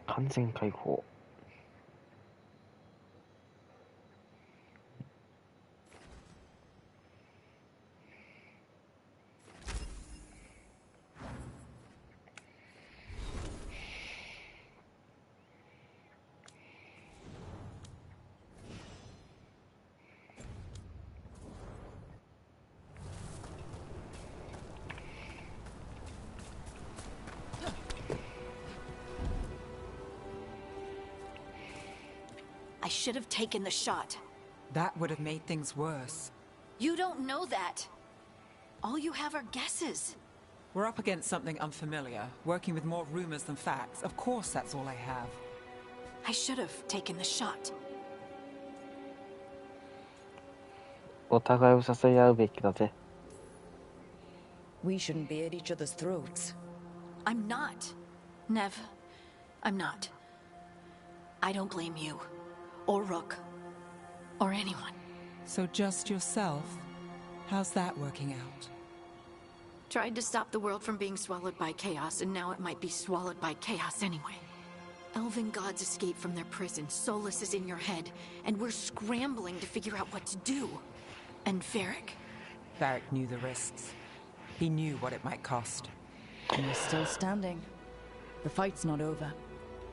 完全解放。I should have taken the shot. That would have made things worse. You don't know that. All you have are guesses. We're up against something unfamiliar, working with more rumors than facts. Of course that's all I have. I should have taken the shot. お互いを支え合うべきだぜ。We shouldn't be at each other's throats. I'm not. Nev, I'm not. I don't blame you. Or Rook. Or anyone. So just yourself? How's that working out? Tried to stop the world from being swallowed by chaos, and now it might be swallowed by chaos anyway. Elven gods escaped from their prison, Solus is in your head, and we're scrambling to figure out what to do. And Varric? Varric knew the risks. He knew what it might cost. And we're still standing. The fight's not over.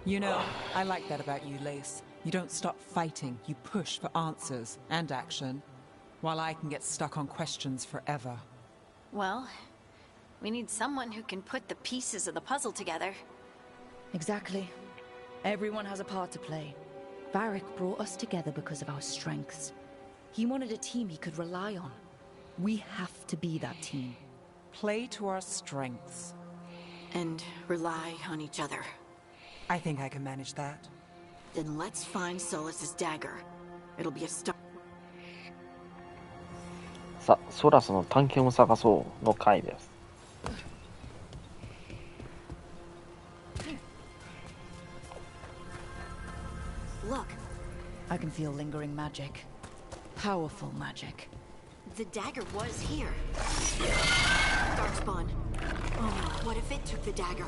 You know, I like that about you, Lace. You don't stop fighting, you push for answers and action, while I can get stuck on questions forever. Well, we need someone who can put the pieces of the puzzle together. Exactly. Everyone has a part to play. Varric brought us together because of our strengths. He wanted a team he could rely on. We have to be that team. Play to our strengths. And rely on each other. I think I can manage that. Then let's find Solus's dagger. It'll be a start. さあ、ソラスの探検を探そうの回です。Look. I can feel lingering magic. Powerful magic. The dagger was here. Darkspawn. Oh no, what if it took the dagger?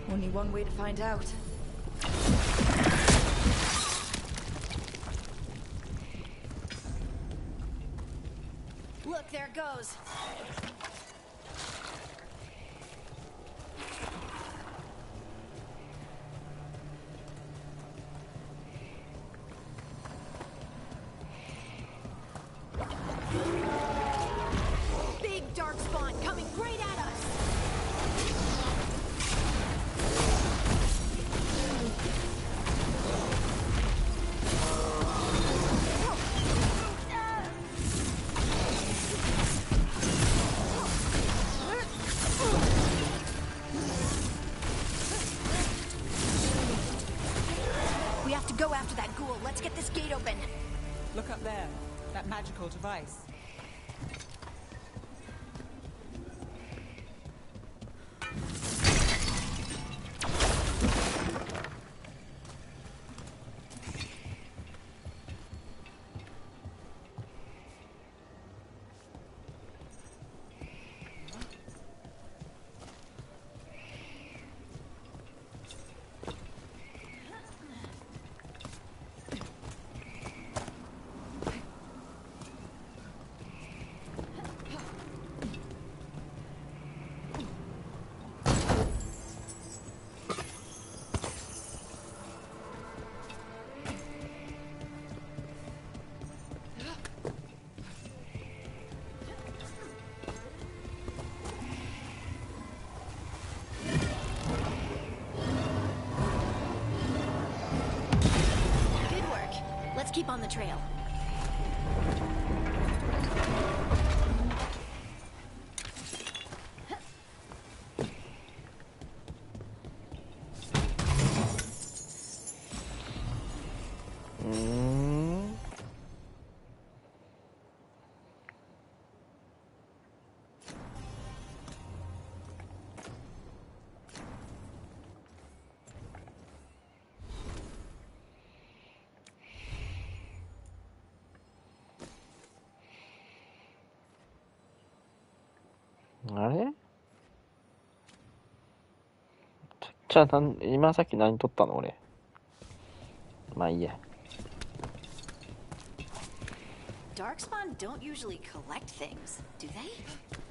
Only one way to find out. Look, there it goes. Big Darkspawn coming right at us. We have to go after that ghoul. Let's get this gate open. Look up there, that magical device. Keep on the trail.あれじゃあ今さっき何撮ったの俺。まあいいや。Darkspawn don't usually collect things, do they?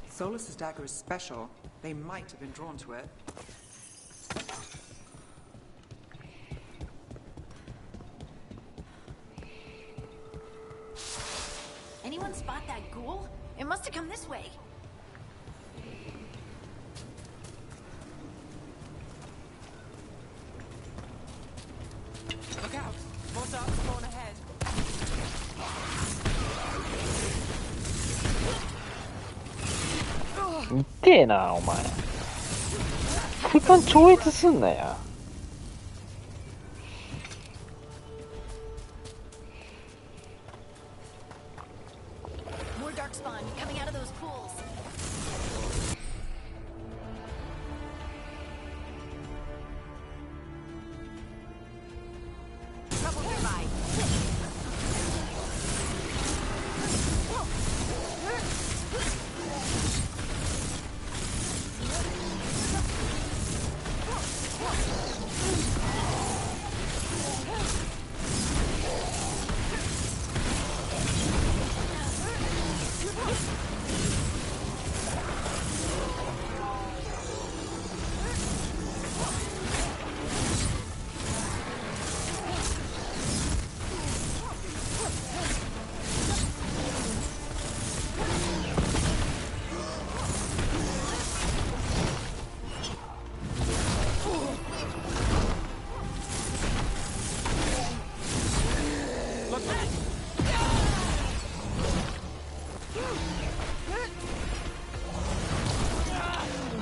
Solus's dagger is special. They might have been drawn to it. Anyone spot that ghoul? It must have come this way. Look out! More darkspawn ahead. 痛えなお前。空間超越すんなや。More darkspawn coming out of those pools. Trouble nearby.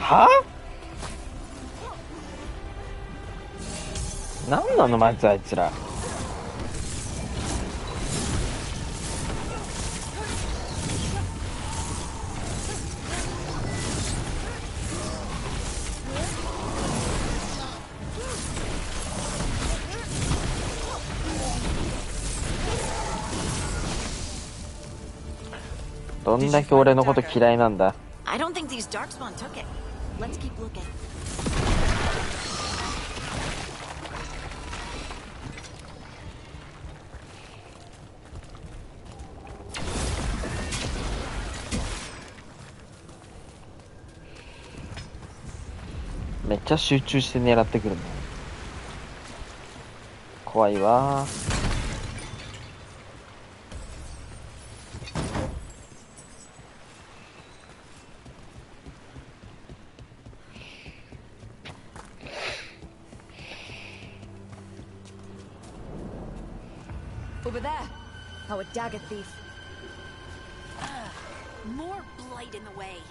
は？何なのまずあいつら。どんだけ俺のこと嫌いなんだ。I don't think these darkspawn took it. Let's keep looking. めっちゃ集中して狙ってくるの。怖いわー。Over there, our dagger thief. More blight in the way.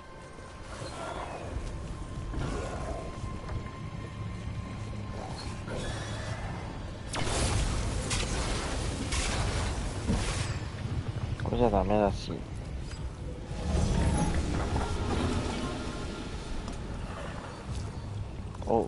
This これじゃダメだし。おう。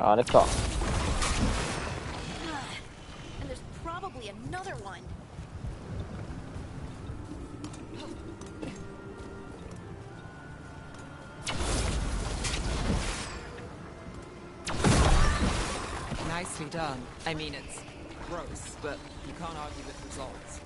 あれか。And there's probably another one. Nicely done. I mean, it's gross, but you can't argue with results.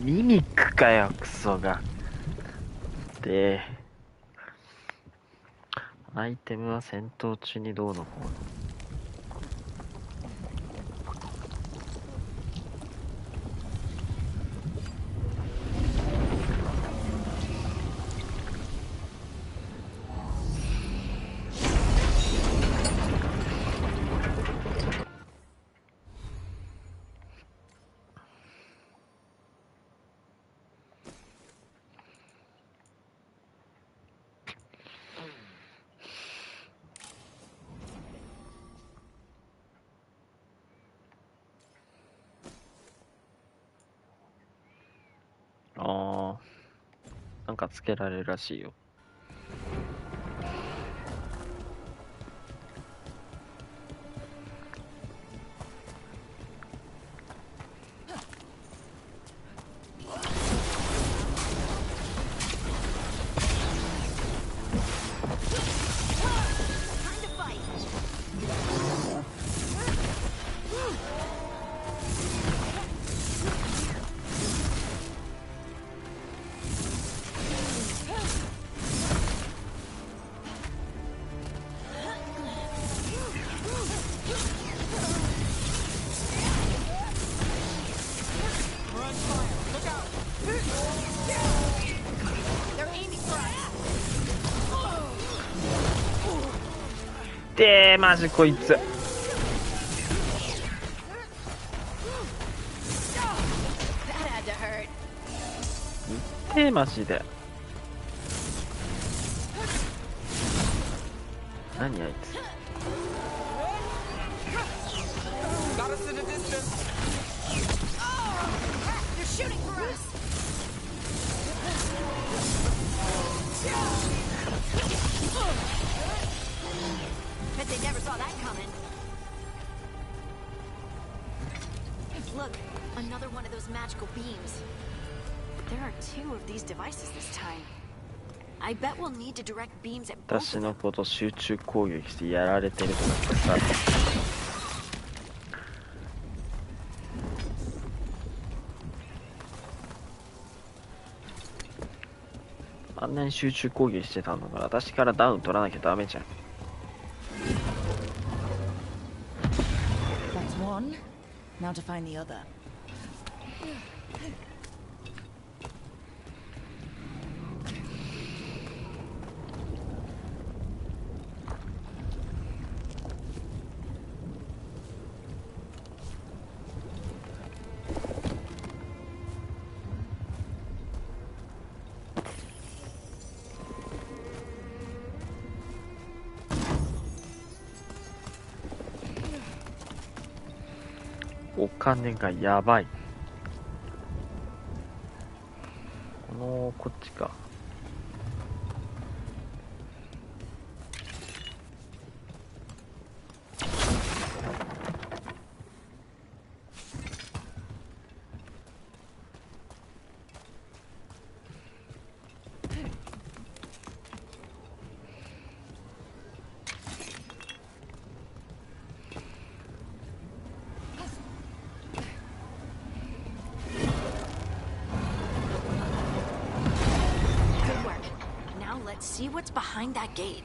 ミミックかよ、クソが。で、アイテムは戦闘中にどうのこうの。ああ、なんかつけられるらしいよ。でー、マジこいつ。マジで。何あいつ。Bet they never saw that coming. Look, another one of those magical beams. There are 2 of these devices this time. I bet we'll need to direct beams at both 私のこと集中攻撃してやられてるとかってさ、あんなに集中攻撃してたんだから私からダウン取らなきゃダメじゃん。That's one. Now to find the other.お金がやばい。こっちか。Let's see what's behind that gate.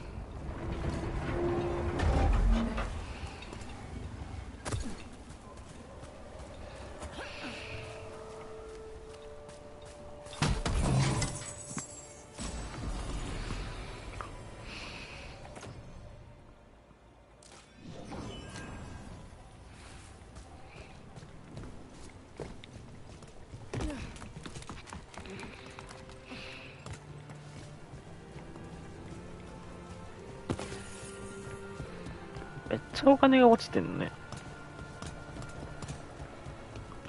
めっちゃお金が落ちてんのね。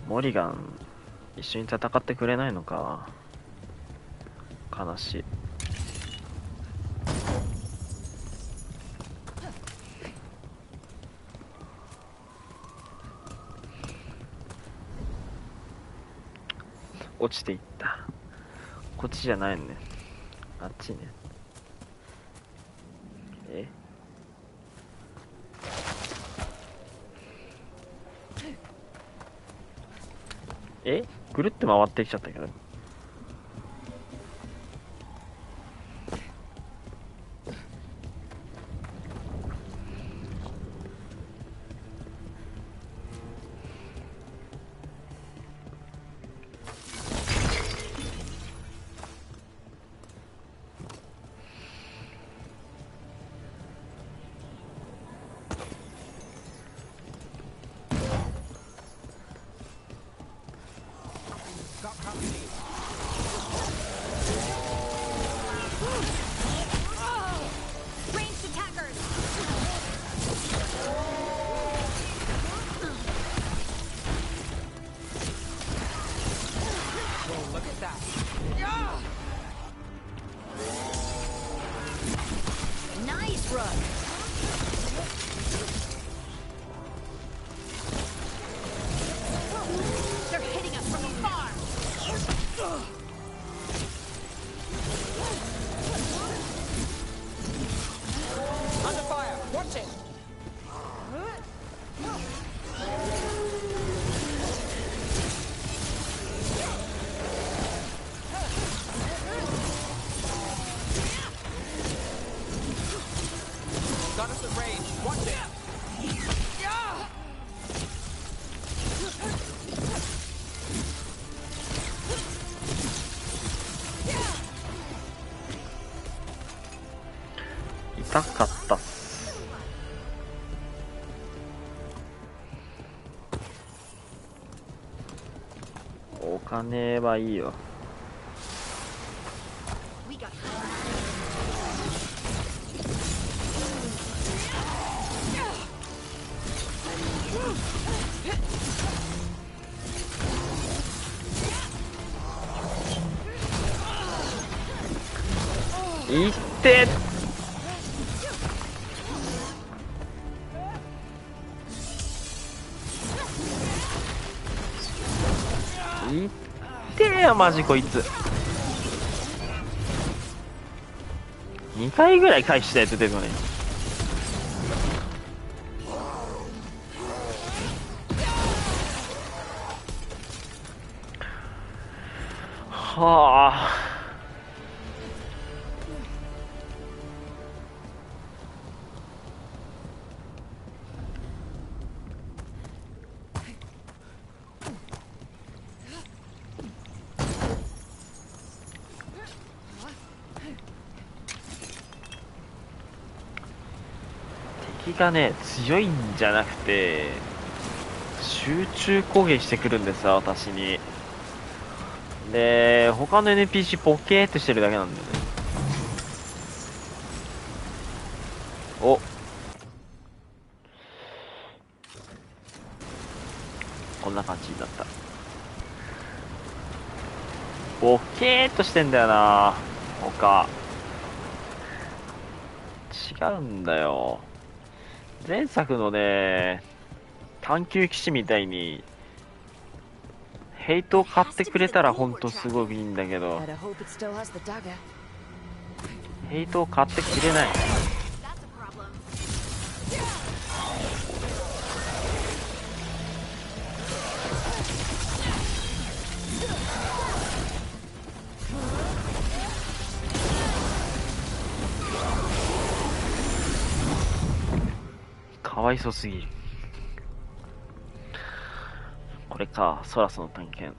モリガン一緒に戦ってくれないのか。悲しい。落ちていった。こっちじゃないのね。あっちね。ぐるって回ってきちゃったけど。痛かったっす。お金はいいよ。いっていってやマジこいつ。2回ぐらい回避したやつ出てこない。はあ。敵がね、強いんじゃなくて、集中攻撃してくるんですよ、私に。で、他の NPC ポケーっとしてるだけなんだよね。お、こんな感じになった。ボケーっとしてんだよな、他。違うんだよ。前作のね、探求騎士みたいにヘイトを買ってくれたらほんとすごくいいんだけど、ヘイトを買ってくれない。かわいそすぎる。これか、ソラスの探検。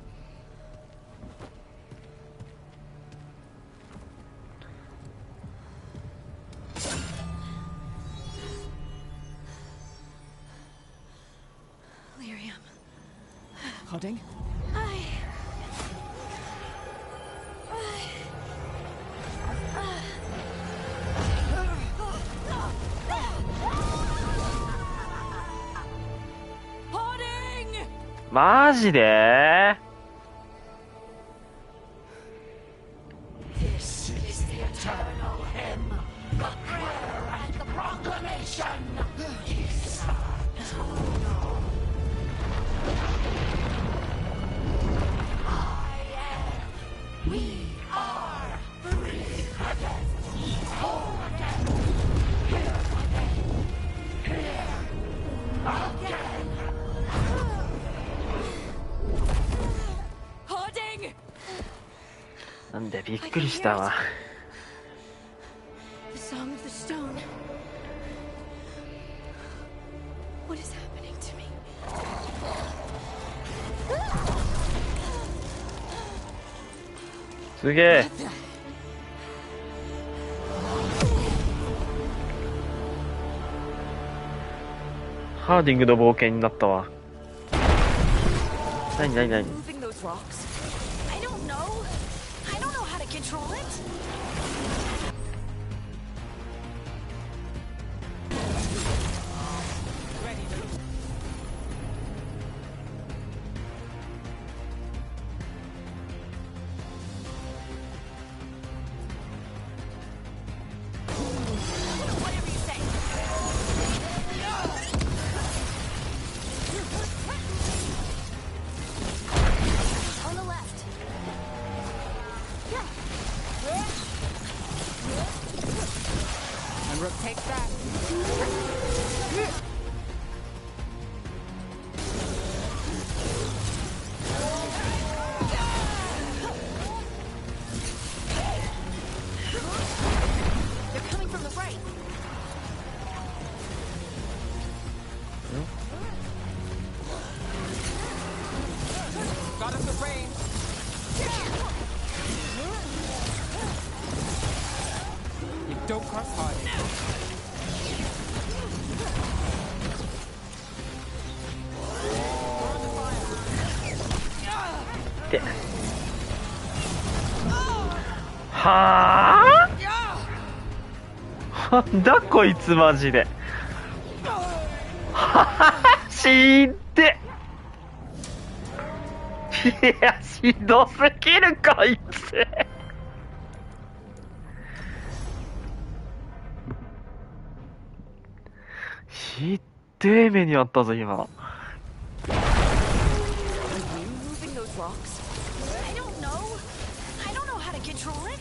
Harding? Harding! マジでThis is the eternal hymn, the prayer and the proclamation. We are free again, whole again, here again, here again. Harding! なんでびっくりしたわ。The song of the stone. What is happening to me? すげえ。ハーディングの冒険になったわ。なになになに。 Moving those rocks? I don't know. I don't know how to control it. Whatever you say. On the left. And Rook takes that. They're coming from the right. Got him the range. You don't cross Harding. ではあなんだこいつマジで。はあ死んで。いやひどすぎるこいつ。ひってえ目にあったぞ今。 Are you moving those rocks? I don't know. I don't know how to control it.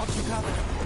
got you covered.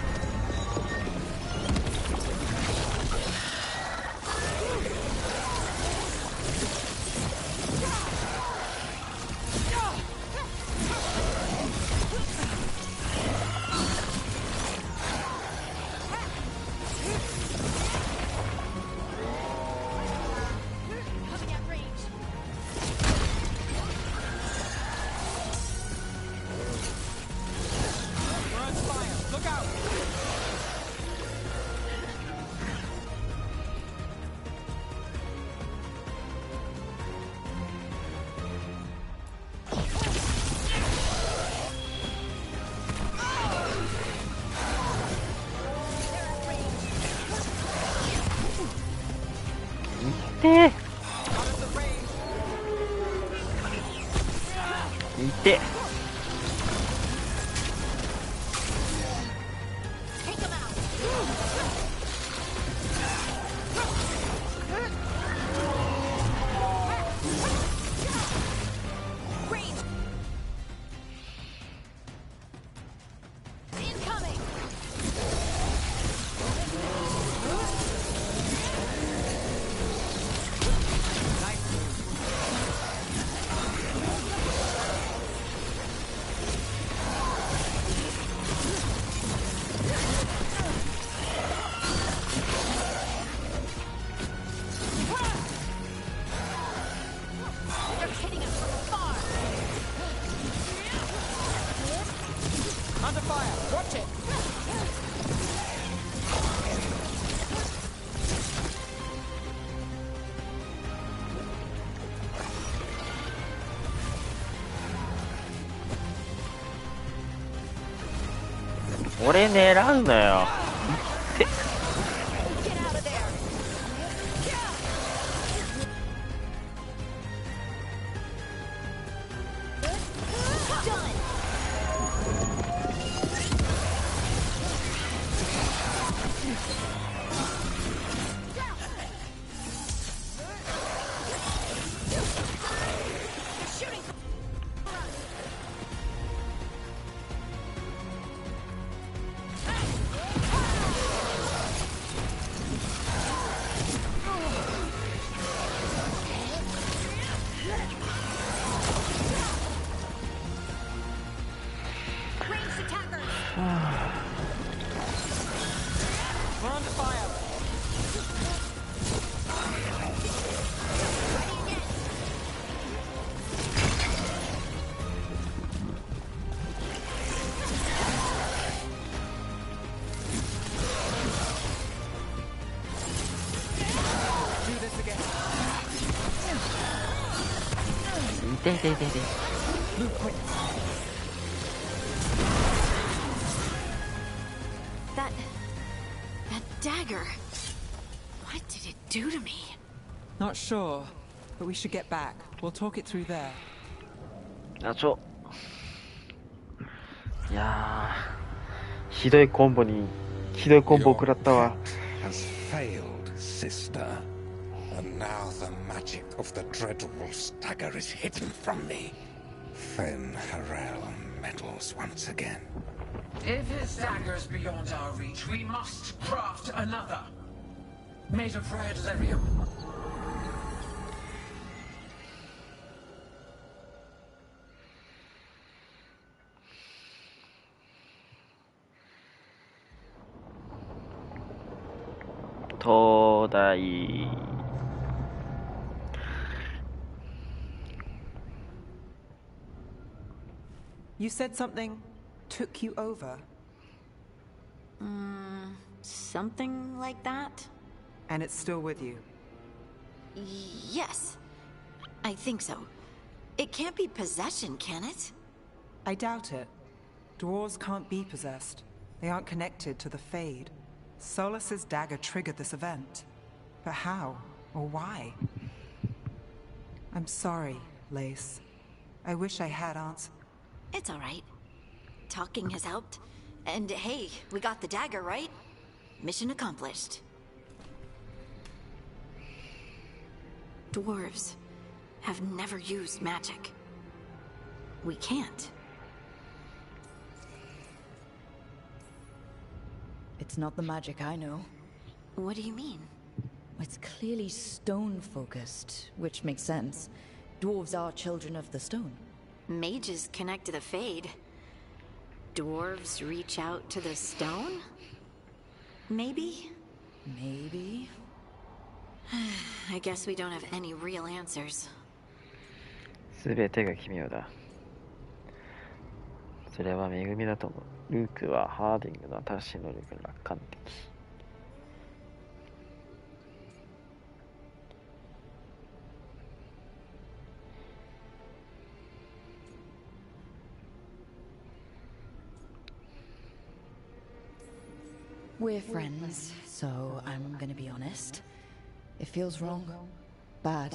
痛え。俺狙うなよ。って痛い痛い痛い痛い。That dagger. What did it do to me? Not sure, but we should get back. We'll talk it through there. いやー、ひどいコンボを食らったわ。Has failed, sister. And now the magic of the dreadful stagger is hidden from me. Then Harel meddles once again. If his dagger's beyond our reach, we must craft another. Made of red lyrium. You said something took you over? Something like that? And it's still with you? Yes. I think so. It can't be possession, can it? I doubt it. Dwarves can't be possessed. They aren't connected to the Fade. Solus's dagger triggered this event. But how? Or why? I'm sorry, Lace. I wish I had answers. It's all right. Talking has helped. And hey, we got the dagger, right? Mission accomplished. Dwarves have never used magic. We can't. It's not the magic I know. What do you mean? It's clearly stone-focused, which makes sense. Dwarves are children of the stone. Mages connect to the Fade. Dwarves reach out to the stone? Maybe? Maybe? I guess we don't have any real answers. すべてが奇妙だ。それは恵みだと思う。ルークはハーディングの新しい能力に楽観的。We're friends, so I'm gonna be honest. It feels wrong. Bad.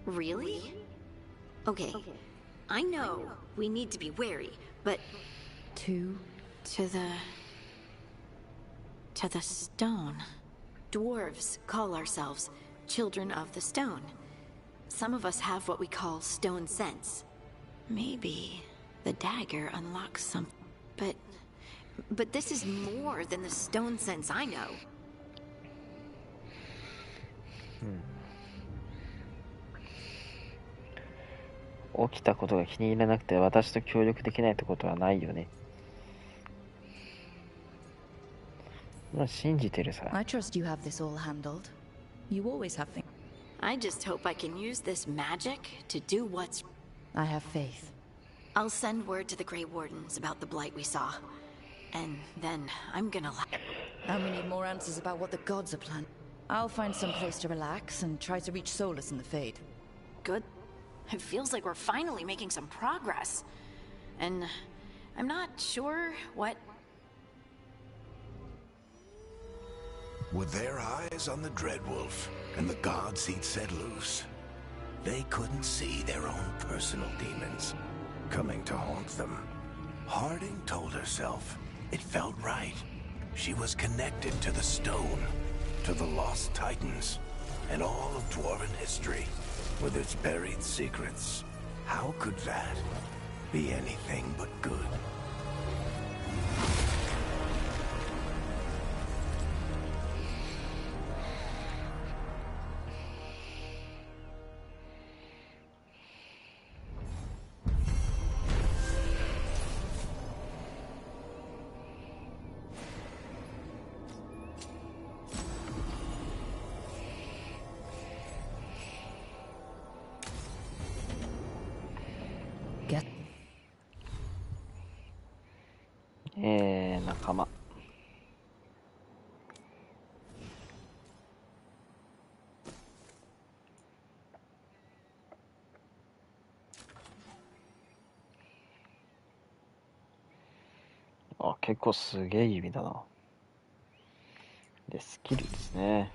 Really? Okay, I know we need to be wary, but... To the stone. Dwarves call ourselves children of the stone. Some of us have what we call stone sense. Maybe the dagger unlocks some... But this is more than the stone sense I know. 起きたことが気に入らなくて私と協力できないってことはないよね。まあ信じてるさ。I trust you have this all handled. You always have things. I just hope I can use this magic to do what's... I have faith. I'll send word to the Grey Wardens about the blight we saw. And then I'm gonna... And we need more answers about what the gods are planning. I'll find some place to relax and try to reach Solus in the Fade. Good. It feels like we're finally making some progress. And I'm not sure what... With their eyes on the Dreadwolf and the gods he'd set loose, they couldn't see their own personal demons coming to haunt them. Harding told herself it felt right. She was connected to the stone, to the lost titans, and all of Dwarven history, with its buried secrets. How could that be anything but good? Get 仲間。あ、結構すげえ指だな。で、スキルですね。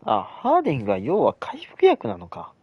あ、ハーディングは要は回復薬なのか。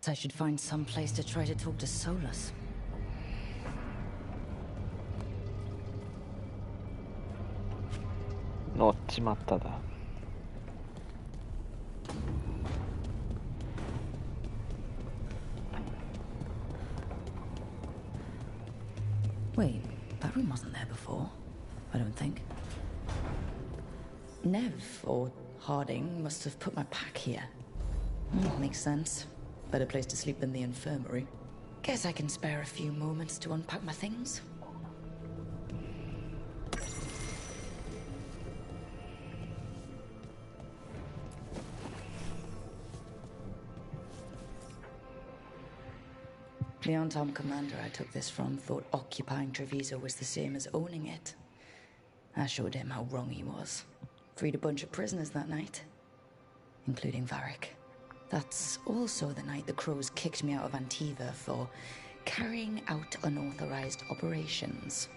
I should find some place to try to talk to Solus.乗っちまっただ。Wait, that room wasn't there before. I don't think. Nev or Harding must have put my pack here. Makes sense. Better place to sleep than the infirmary. Guess I can spare a few moments to unpack my things. The on-time commander I took this from thought occupying Treviso was the same as owning it. I showed him how wrong he was. Freed a bunch of prisoners that night, including Varric. That's also the night the Crows kicked me out of Antiva for carrying out unauthorized operations.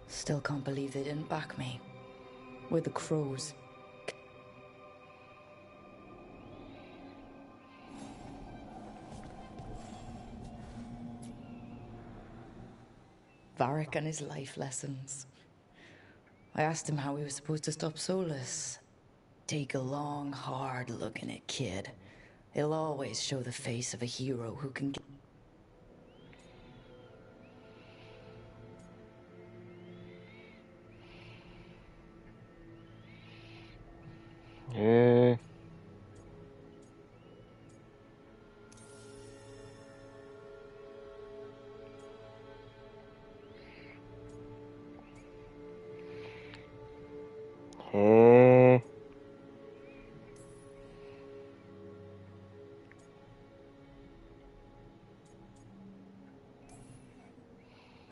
Still can't believe they didn't back me. We're the Crows. Varric and his life lessons. I asked him how we were supposed to stop Solus. Take a long, hard look at it, kid. He'll always show the face of a hero who can get... Yeah. Hey.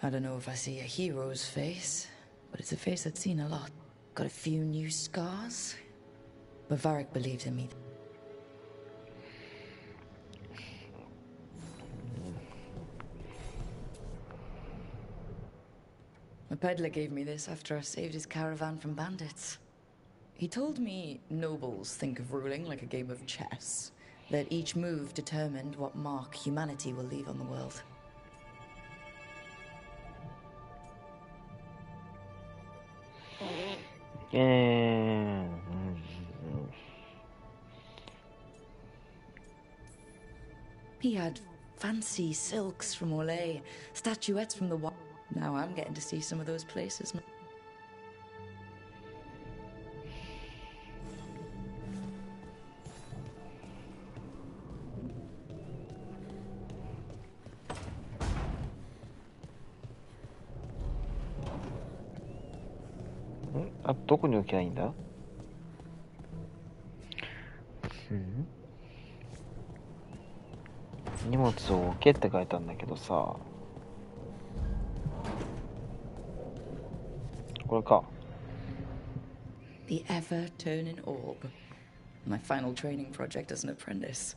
I don't know if I see a hero's face, but it's a face I've seen a lot. Got a few new scars, but Varric believes in me. A peddler gave me this after I saved his caravan from bandits. He told me nobles think of ruling like a game of chess, that each move determined what mark humanity will leave on the world. Yeah. He had fancy silks from Olay, statuettes from the wild. Now I'm getting to see some of those places.あ、どこに置きゃいいんだ？荷物を置けって書いたんだけどさ、これか。The ever-turning orb. My final training project as an apprentice.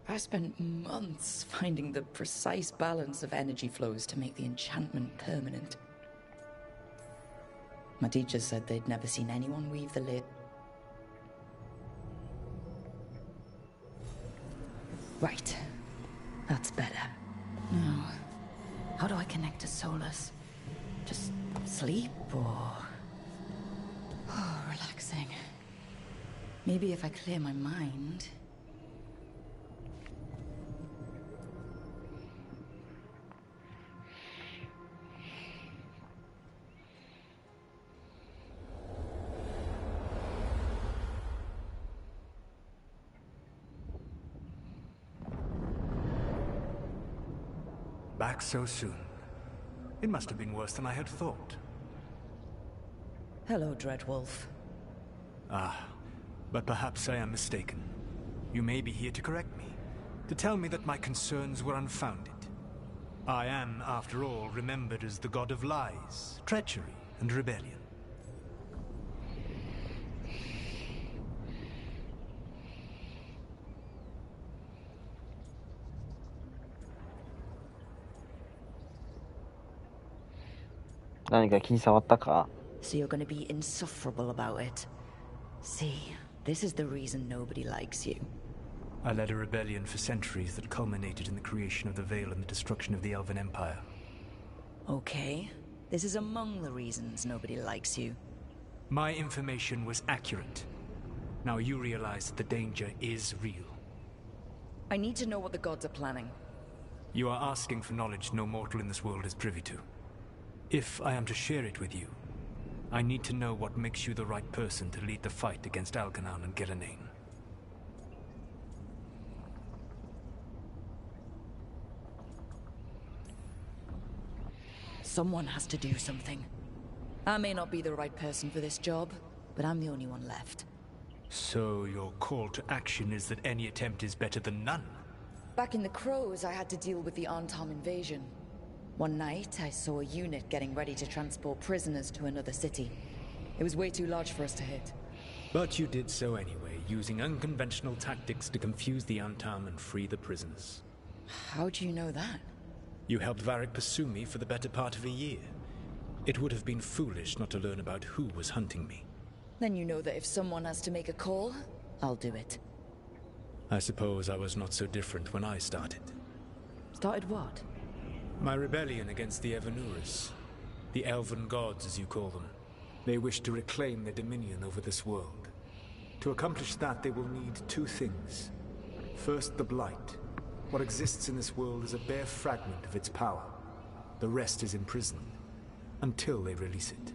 I spent months finding the precise balance of energy flows to make the enchantment permanent. My teachers said they'd never seen anyone weave the lid. Right. That's better. Now, how do I connect to Solus? Just sleep or... Oh, relaxing. Maybe if I clear my mind... Back so soon. It must have been worse than I had thought. Hello, Dreadwolf. Ah, but perhaps I am mistaken. You may be here to correct me, to tell me that my concerns were unfounded. I am, after all, remembered as the god of lies, treachery, and rebellion. So you're gonna be insufferable about it. See, this is the reason nobody likes you. I led a rebellion for centuries that culminated in the creation of the Veil and the destruction of the Elven Empire. Okay, this is among the reasons nobody likes you. My information was accurate. Now you realize that the danger is real. I need to know what the gods are planning. You are asking for knowledge no mortal in this world is privy to. If I am to share it with you, I need to know what makes you the right person to lead the fight against Algernon and Gillenane. Someone has to do something. I may not be the right person for this job, but I'm the only one left. So your call to action is that any attempt is better than none? Back in the Crows, I had to deal with the Arntam invasion. One night, I saw a unit getting ready to transport prisoners to another city. It was way too large for us to hit. But you did so anyway, using unconventional tactics to confuse the Arntam and free the prisoners. How do you know that? You helped Varric pursue me for the better part of a year. It would have been foolish not to learn about who was hunting me. Then you know that if someone has to make a call, I'll do it. I suppose I was not so different when I started. Started what? My rebellion against the Evanuris. The Elven Gods, as you call them. They wish to reclaim their dominion over this world. To accomplish that, they will need two things. First, the Blight. What exists in this world is a bare fragment of its power. The rest is imprisoned, until they release it.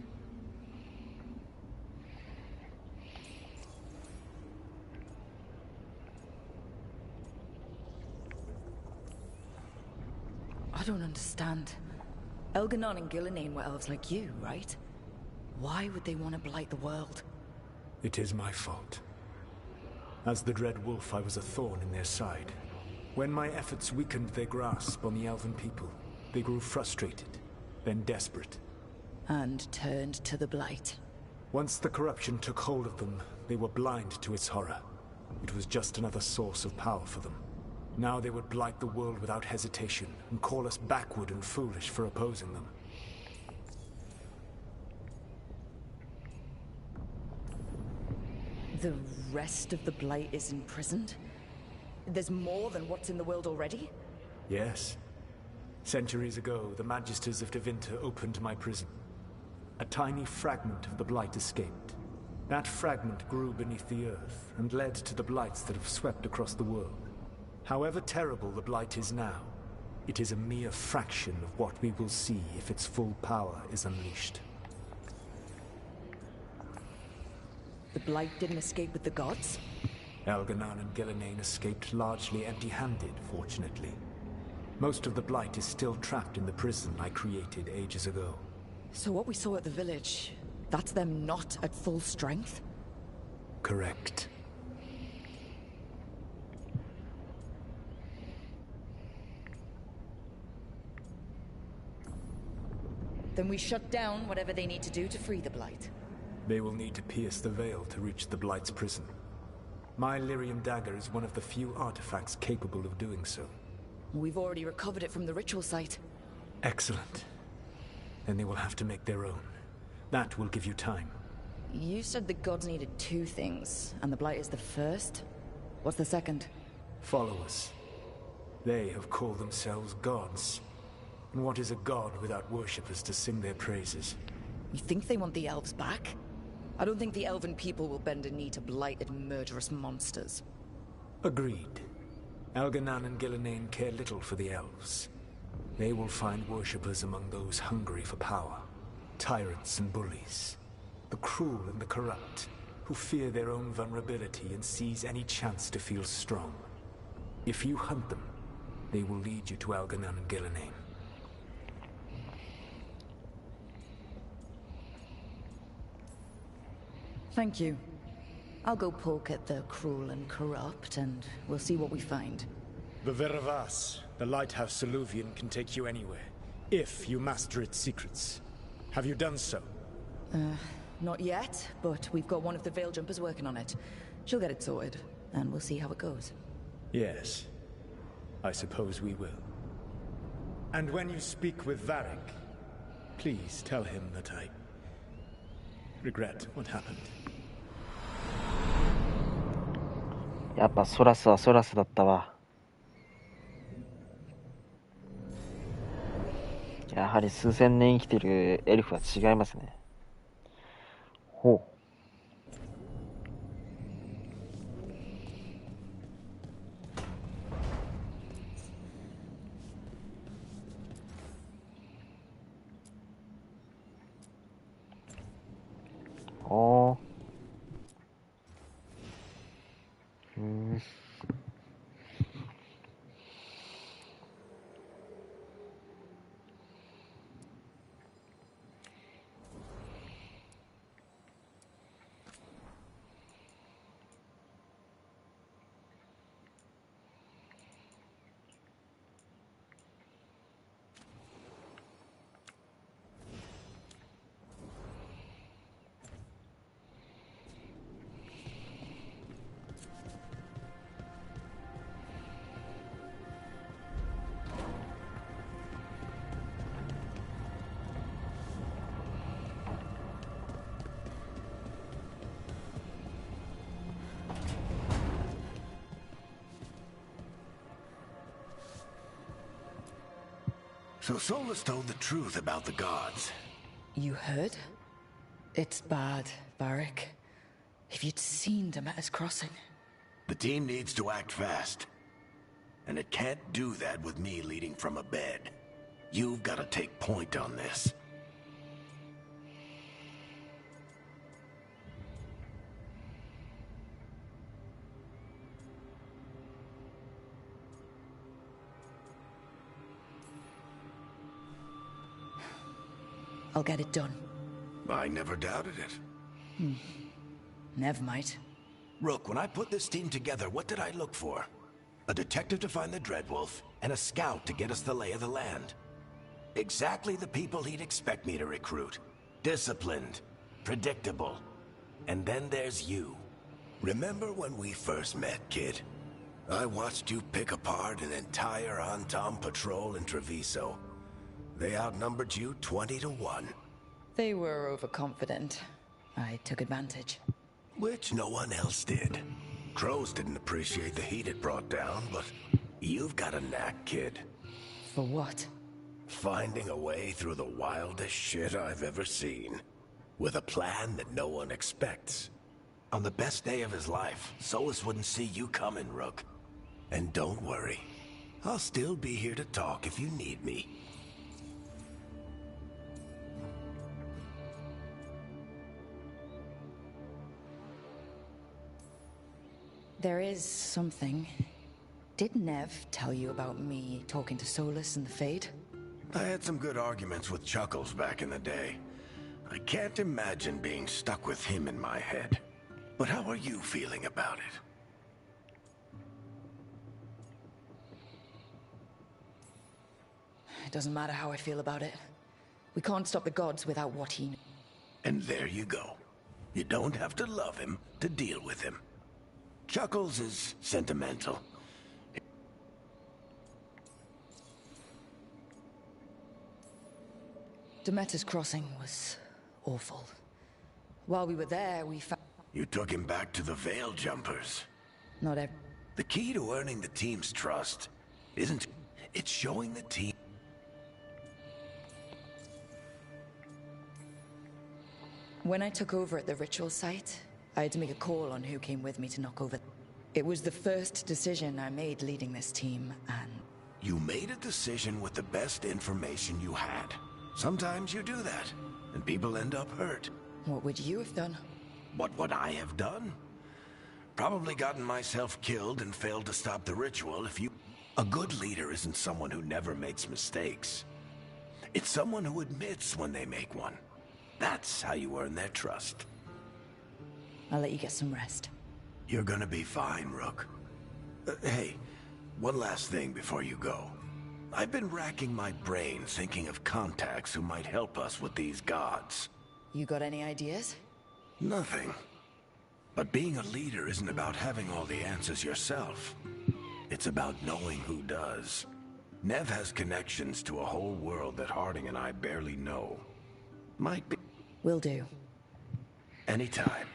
I don't understand. Elgernon and Gillenane were elves like you, right? Why would they want to blight the world? It is my fault. As the Dread Wolf, I was a thorn in their side. When my efforts weakened their grasp on the Elven people, they grew frustrated, then desperate. And turned to the Blight. Once the corruption took hold of them, they were blind to its horror. It was just another source of power for them. Now they would blight the world without hesitation, and call us backward and foolish for opposing them. The rest of the Blight is imprisoned? There's more than what's in the world already? Yes. Centuries ago, the Magisters of Tevinter opened my prison. A tiny fragment of the Blight escaped. That fragment grew beneath the earth, and led to the Blights that have swept across the world. However terrible the Blight is now, it is a mere fraction of what we will see if its full power is unleashed. The Blight didn't escape with the gods? Algernon and Gillenane escaped largely empty-handed, fortunately. Most of the Blight is still trapped in the prison I created ages ago. So what we saw at the village, that's them not at full strength? Correct. Then we shut down whatever they need to do to free the Blight. They will need to pierce the veil to reach the Blight's prison. My Lyrium dagger is one of the few artifacts capable of doing so. We've already recovered it from the ritual site. Excellent. Then they will have to make their own. That will give you time. You said the gods needed two things, and the Blight is the first? What's the second? Followers. They have called themselves gods. And what is a god without worshippers to sing their praises? You think they want the elves back? I don't think the elven people will bend a knee to blighted, murderous monsters. Agreed. Algernon and Gillenane care little for the elves. They will find worshippers among those hungry for power. Tyrants and bullies. The cruel and the corrupt, who fear their own vulnerability and seize any chance to feel strong. If you hunt them, they will lead you to Algernon and Gillenane. Thank you. I'll go poke at the cruel and corrupt, and we'll see what we find. The Veravas, the lighthouse Soluvian, can take you anywhere, if you master its secrets. Have you done so? Not yet, but we've got one of the Veil Jumpers working on it. She'll get it sorted, and we'll see how it goes. Yes. I suppose we will. And when you speak with Varric, please tell him that I regret what happened. やっぱソラスはソラスだったわ。やはり数千年生きてるエルフは違いますね。ほう。ああ。うん。So Solus told the truth about the gods. You heard? It's bad, Varric. If you'd seen Demeter's crossing. The team needs to act fast. And it can't do that with me leading from a bed. You've got to take point on this. I'll get it done. I never doubted it. Never might. Rook, when I put this team together, what did I look for? A detective to find the Dreadwolf, and a scout to get us the lay of the land. Exactly the people he'd expect me to recruit. Disciplined, predictable. And then there's you. Remember when we first met, kid? I watched you pick apart an entire Antom patrol in Treviso. They outnumbered you 20 to 1. They were overconfident. I took advantage. Which no one else did. Crows didn't appreciate the heat it brought down, but you've got a knack, kid. For what? Finding a way through the wildest shit I've ever seen. With a plan that no one expects. On the best day of his life, Solus wouldn't see you coming, Rook. And don't worry. I'll still be here to talk if you need me. There is something. Did Nev tell you about me talking to Solus and the Fade? I had some good arguments with Chuckles back in the day. I can't imagine being stuck with him in my head. But how are you feeling about it? It doesn't matter how I feel about it. We can't stop the gods without what he knows. And there you go. You don't have to love him to deal with him. Chuckles is sentimental. Demeter's crossing was awful. While we were there, we found... You took him back to the Veil Jumpers. Not every... The key to earning the team's trust isn't... It's showing the team... When I took over at the ritual site, I had to make a call on who came with me to knock over. It was the first decision I made leading this team, and... You made a decision with the best information you had. Sometimes you do that, and people end up hurt. What would you have done? What would I have done? Probably gotten myself killed and failed to stop the ritual if you... A good leader isn't someone who never makes mistakes. It's someone who admits when they make one. That's how you earn their trust. I'll let you get some rest. You're gonna be fine, Rook. Hey, one last thing before you go. I've been racking my brain thinking of contacts who might help us with these gods. You got any ideas? Nothing. But being a leader isn't about having all the answers yourself. It's about knowing who does. Nev has connections to a whole world that Harding and I barely know. Might be... Will do. Anytime.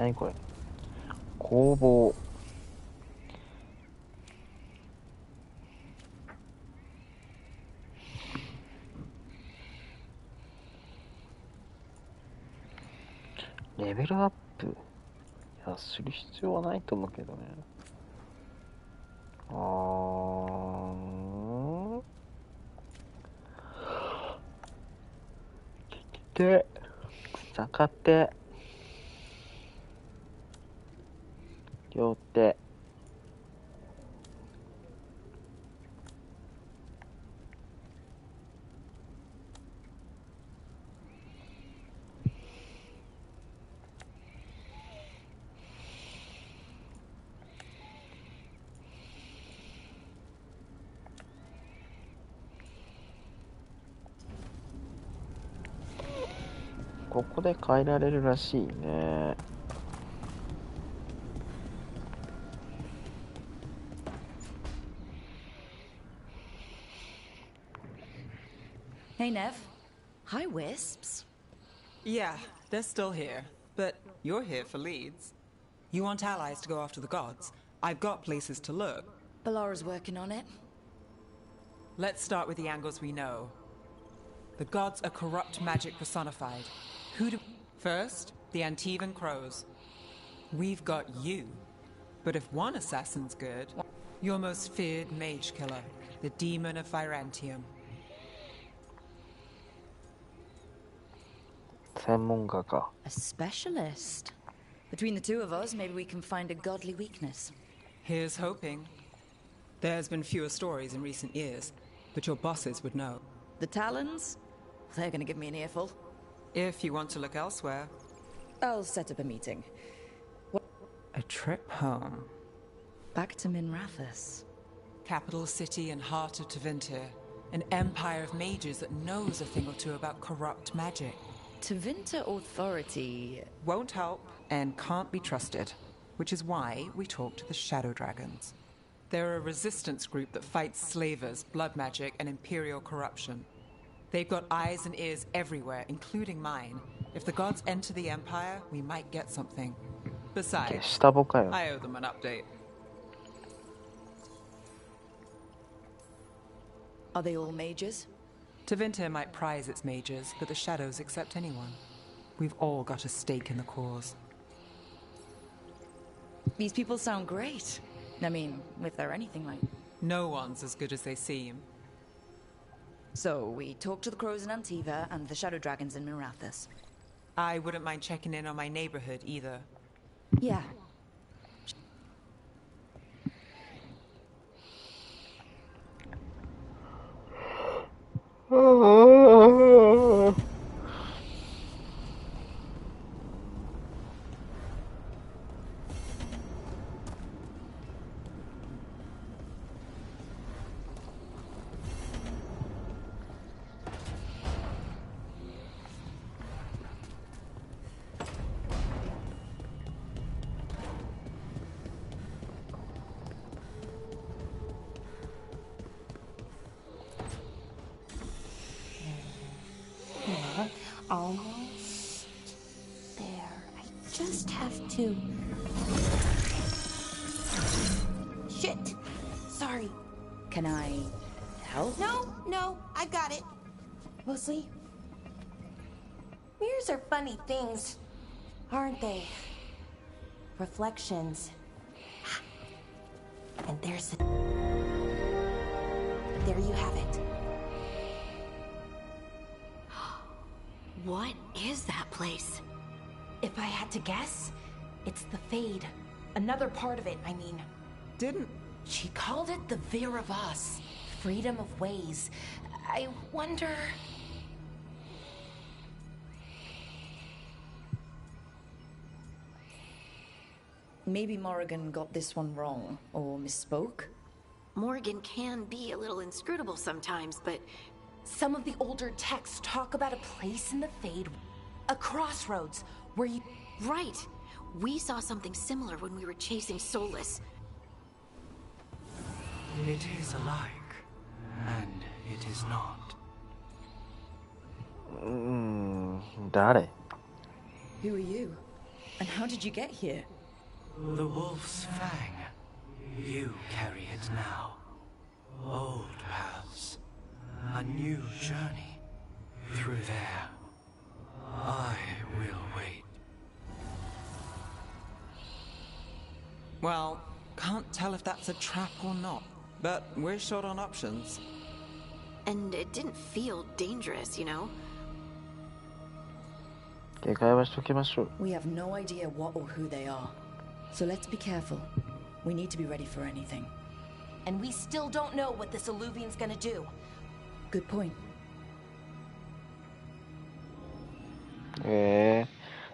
何これ、工房。ベルアップ、いや、する必要はないと思うけどね。で、逆手、両手、ここで変えられるらしいね。Hey, Nev. Hi, Wisps. Yeah, they're still here. But you're here for leads. You want allies to go after the gods? I've got places to look. Ballara's working on it. Let's start with the angles we know. The gods are corrupt magic personified. First, the Antivan crows. We've got you. But if one assassin's good, your most feared mage killer, the demon of Virantium. 専門家か。A specialist. Between the two of us, maybe we can find a godly weakness. Here's hoping. There's been fewer stories in recent years, but your bosses would know. The Talons? They're gonna give me an earful. If you want to look elsewhere. I'll set up a meeting. A trip home. Back to Minrathous. Capital city and heart of Tevinter. An empire of mages that knows a thing or two about corrupt magic. Tevinter authority won't help and can't be trusted, which is why we talk to the Shadow Dragons. They're a resistance group that fights slavers, blood magic, and imperial corruption. They've got eyes and ears everywhere, including mine. If the gods enter the Empire, we might get something. Besides, I owe them an update. Are they all mages? Tevinter might prize its mages, but the Shadows accept anyone. We've all got a stake in the cause. These people sound great. I mean, if they're anything like... No one's as good as they seem. So, we talk to the crows in Antiva and the Shadow Dragons in Minrathous. I wouldn't mind checking in on my neighborhood either. Yeah. Almost there. I just have to... Shit! Sorry. Can I help? No, I got it. Mostly, mirrors are funny things, aren't they? Reflections. And there's the... There you have it. What is that place? If I had to guess, it's the Fade. Another part of it, I mean. She called it the Vir of Us. Freedom of ways. I wonder... Maybe Morrigan got this one wrong, or misspoke? Morrigan can be a little inscrutable sometimes, but... Some of the older texts talk about a place in the Fade, a crossroads, where you... Right. We saw something similar when we were chasing Solus. It is alike, and it is not. Dare? Who are you? And how did you get here? The Wolf's Fang. You carry it now. Old paths. A new journey. Through there. I will wait. Well, can't tell if that's a trap or not, but we're short on options. And it didn't feel dangerous, you know? 警戒はしときましょう。 We have no idea what or who they are. So let's be careful. We need to be ready for anything. And we still don't know what this Alluvian's gonna do. Good point.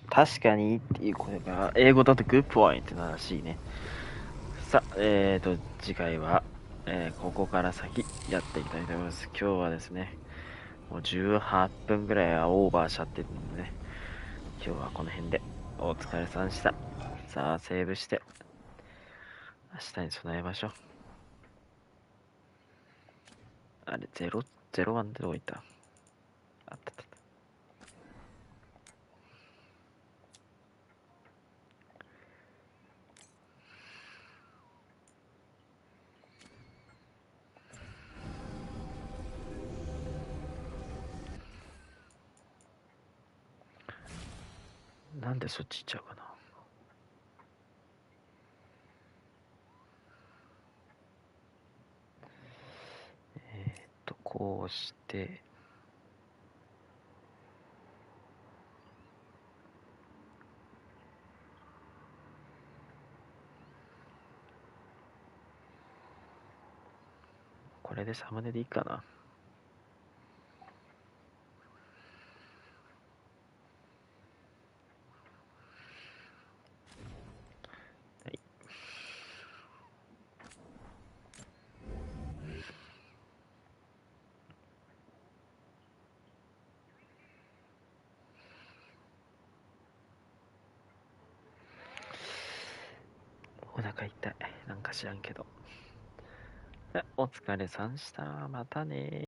確かにっていう声が英語だと Good point ってならしいね。さあ、次回は、ここから先やっていきたいと思います。今日はですね、もう18分ぐらいはオーバーしちゃってるんでね、今日はこの辺でお疲れさんでした。さあ、セーブして、明日に備えましょう。あれ、01ってどこ行った？あった。なんでそっち行っちゃうかな。こうして、これでサムネでいいかな。はい。お腹痛い。なんか知らんけど。お疲れさんした。またね。